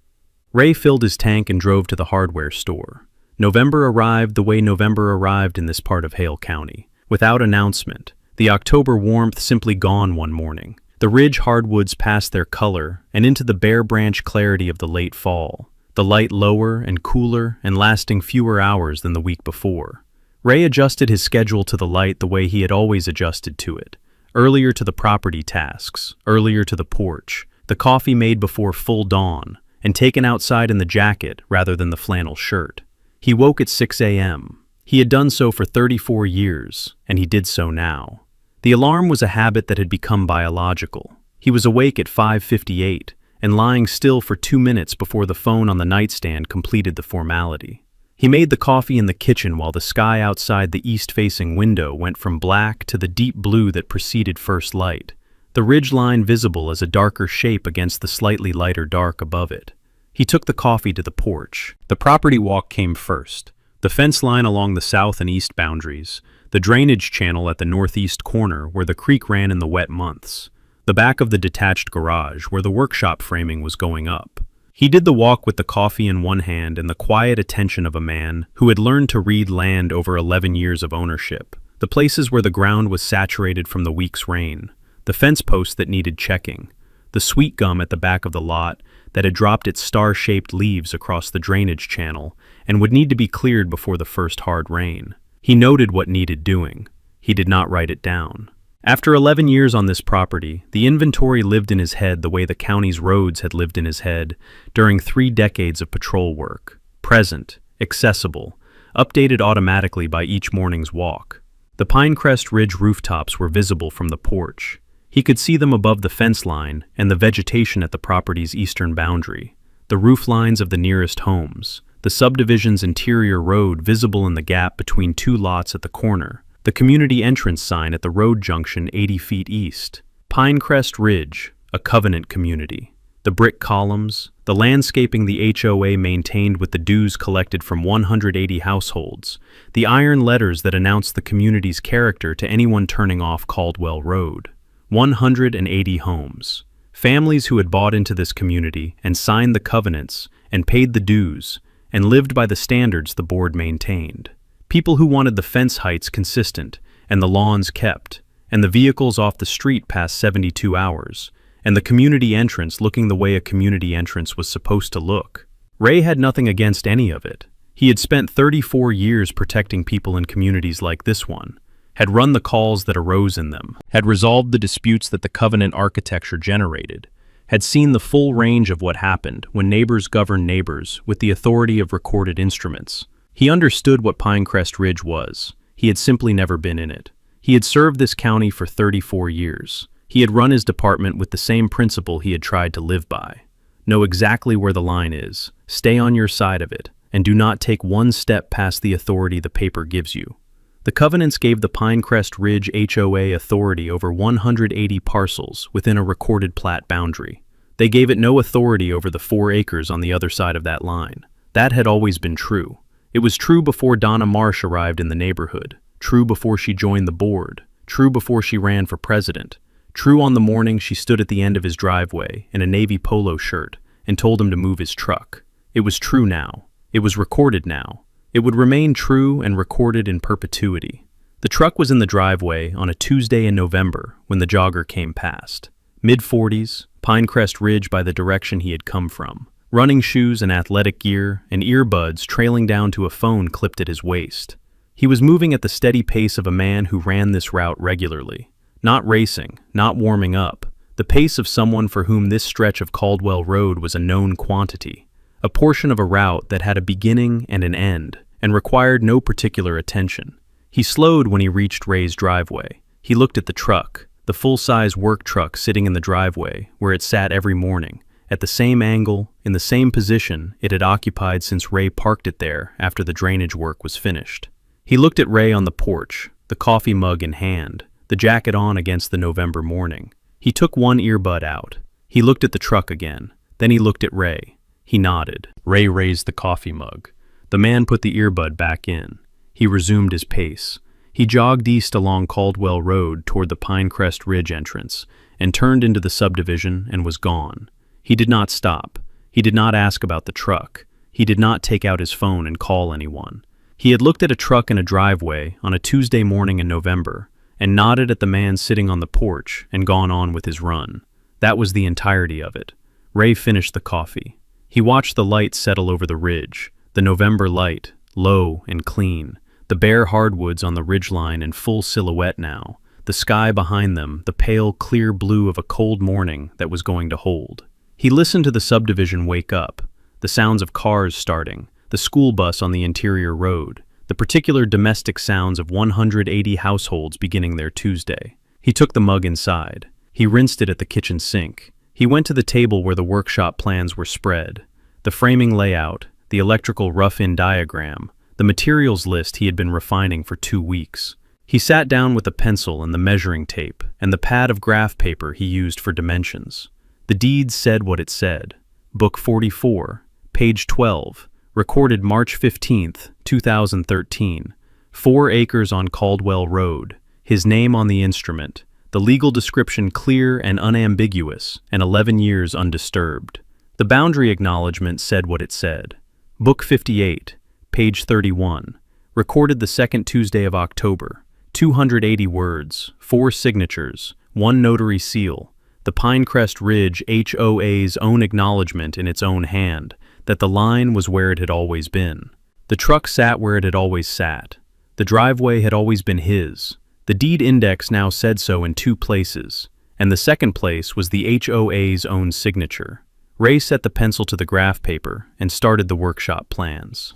Ray filled his tank and drove to the hardware store. November arrived the way November arrived in this part of Hale County, without announcement, the October warmth simply gone one morning. The ridge hardwoods passed their color and into the bare branch clarity of the late fall, the light lower and cooler and lasting fewer hours than the week before. Ray adjusted his schedule to the light the way he had always adjusted to it, earlier to the property tasks, earlier to the porch, the coffee made before full dawn, and taken outside in the jacket rather than the flannel shirt. He woke at 6 a.m. He had done so for 34 years, and he did so now. The alarm was a habit that had become biological. He was awake at 5:58 and lying still for 2 minutes before the phone on the nightstand completed the formality. He made the coffee in the kitchen while the sky outside the east-facing window went from black to the deep blue that preceded first light, the ridge line visible as a darker shape against the slightly lighter dark above it. He took the coffee to the porch. The property walk came first. The fence line along the south and east boundaries, the drainage channel at the northeast corner where the creek ran in the wet months, the back of the detached garage where the workshop framing was going up. He did the walk with the coffee in one hand and the quiet attention of a man who had learned to read land over 11 years of ownership, the places where the ground was saturated from the week's rain, the fence post that needed checking, the sweet gum at the back of the lot that had dropped its star-shaped leaves across the drainage channel and would need to be cleared before the first hard rain. He noted what needed doing. He did not write it down. After 11 years on this property, the inventory lived in his head the way the county's roads had lived in his head during 3 decades of patrol work. Present, accessible, updated automatically by each morning's walk. The Pinecrest Ridge rooftops were visible from the porch. He could see them above the fence line and the vegetation at the property's eastern boundary, the roof lines of the nearest homes, the subdivision's interior road visible in the gap between 2 lots at the corner, the community entrance sign at the road junction 80 feet east. Pinecrest Ridge, a covenant community. The brick columns, the landscaping the HOA maintained with the dues collected from 180 households, the iron letters that announced the community's character to anyone turning off Caldwell Road. 180 homes. Families who had bought into this community and signed the covenants and paid the dues and lived by the standards the board maintained. People who wanted the fence heights consistent and the lawns kept, and the vehicles off the street past 72 hours, and the community entrance looking the way a community entrance was supposed to look. Ray had nothing against any of it. He had spent 34 years protecting people in communities like this one, had run the calls that arose in them, had resolved the disputes that the covenant architecture generated, had seen the full range of what happened when neighbors governed neighbors with the authority of recorded instruments. He understood what Pinecrest Ridge was. He had simply never been in it. He had served this county for 34 years. He had run his department with the same principle he had tried to live by. Know exactly where the line is, stay on your side of it, and do not take one step past the authority the paper gives you. The covenants gave the Pinecrest Ridge HOA authority over 180 parcels within a recorded plat boundary. They gave it no authority over the 4 acres on the other side of that line. That had always been true. It was true before Donna Marsh arrived in the neighborhood, true before she joined the board, true before she ran for president, true on the morning she stood at the end of his driveway in a navy polo shirt and told him to move his truck. It was true now. It was recorded now. It would remain true and recorded in perpetuity. The truck was in the driveway on a Tuesday in November when the jogger came past. Mid-40s, Pinecrest Ridge by the direction he had come from. Running shoes and athletic gear and earbuds trailing down to a phone clipped at his waist. He was moving at the steady pace of a man who ran this route regularly. Not racing, not warming up. The pace of someone for whom this stretch of Caldwell Road was a known quantity. A portion of a route that had a beginning and an end, and required no particular attention. He slowed when he reached Ray's driveway. He looked at the truck, the full-size work truck sitting in the driveway, where it sat every morning, at the same angle, in the same position it had occupied since Ray parked it there after the drainage work was finished. He looked at Ray on the porch, the coffee mug in hand, the jacket on against the November morning. He took one earbud out. He looked at the truck again. Then he looked at Ray. He nodded. Ray raised the coffee mug. The man put the earbud back in. He resumed his pace. He jogged east along Caldwell Road toward the Pinecrest Ridge entrance and turned into the subdivision and was gone. He did not stop. He did not ask about the truck. He did not take out his phone and call anyone. He had looked at a truck in a driveway on a Tuesday morning in November and nodded at the man sitting on the porch and gone on with his run. That was the entirety of it. Ray finished the coffee. He watched the light settle over the ridge, the November light, low and clean, the bare hardwoods on the ridgeline in full silhouette now, the sky behind them, the pale, clear blue of a cold morning that was going to hold. He listened to the subdivision wake up, the sounds of cars starting, the school bus on the interior road, the particular domestic sounds of 180 households beginning their Tuesday. He took the mug inside. He rinsed it at the kitchen sink. He went to the table where the workshop plans were spread. The framing layout, the electrical rough-in diagram, the materials list he had been refining for 2 weeks. He sat down with a pencil and the measuring tape and the pad of graph paper he used for dimensions. The deed said what it said. Book 44, page 12, recorded March 15th, 2013. 4 acres on Caldwell Road. His name on the instrument. The legal description clear and unambiguous, and 11 years undisturbed. The boundary acknowledgement said what it said. Book 58, page 31, recorded the 2nd Tuesday of October. 280 words, 4 signatures, 1 notary seal. The Pinecrest Ridge HOA's own acknowledgement in its own hand that the line was where it had always been. The truck sat where it had always sat. The driveway had always been his. The deed index now said so in 2 places, and the second place was the HOA's own signature. Ray set the pencil to the graph paper and started the workshop plans.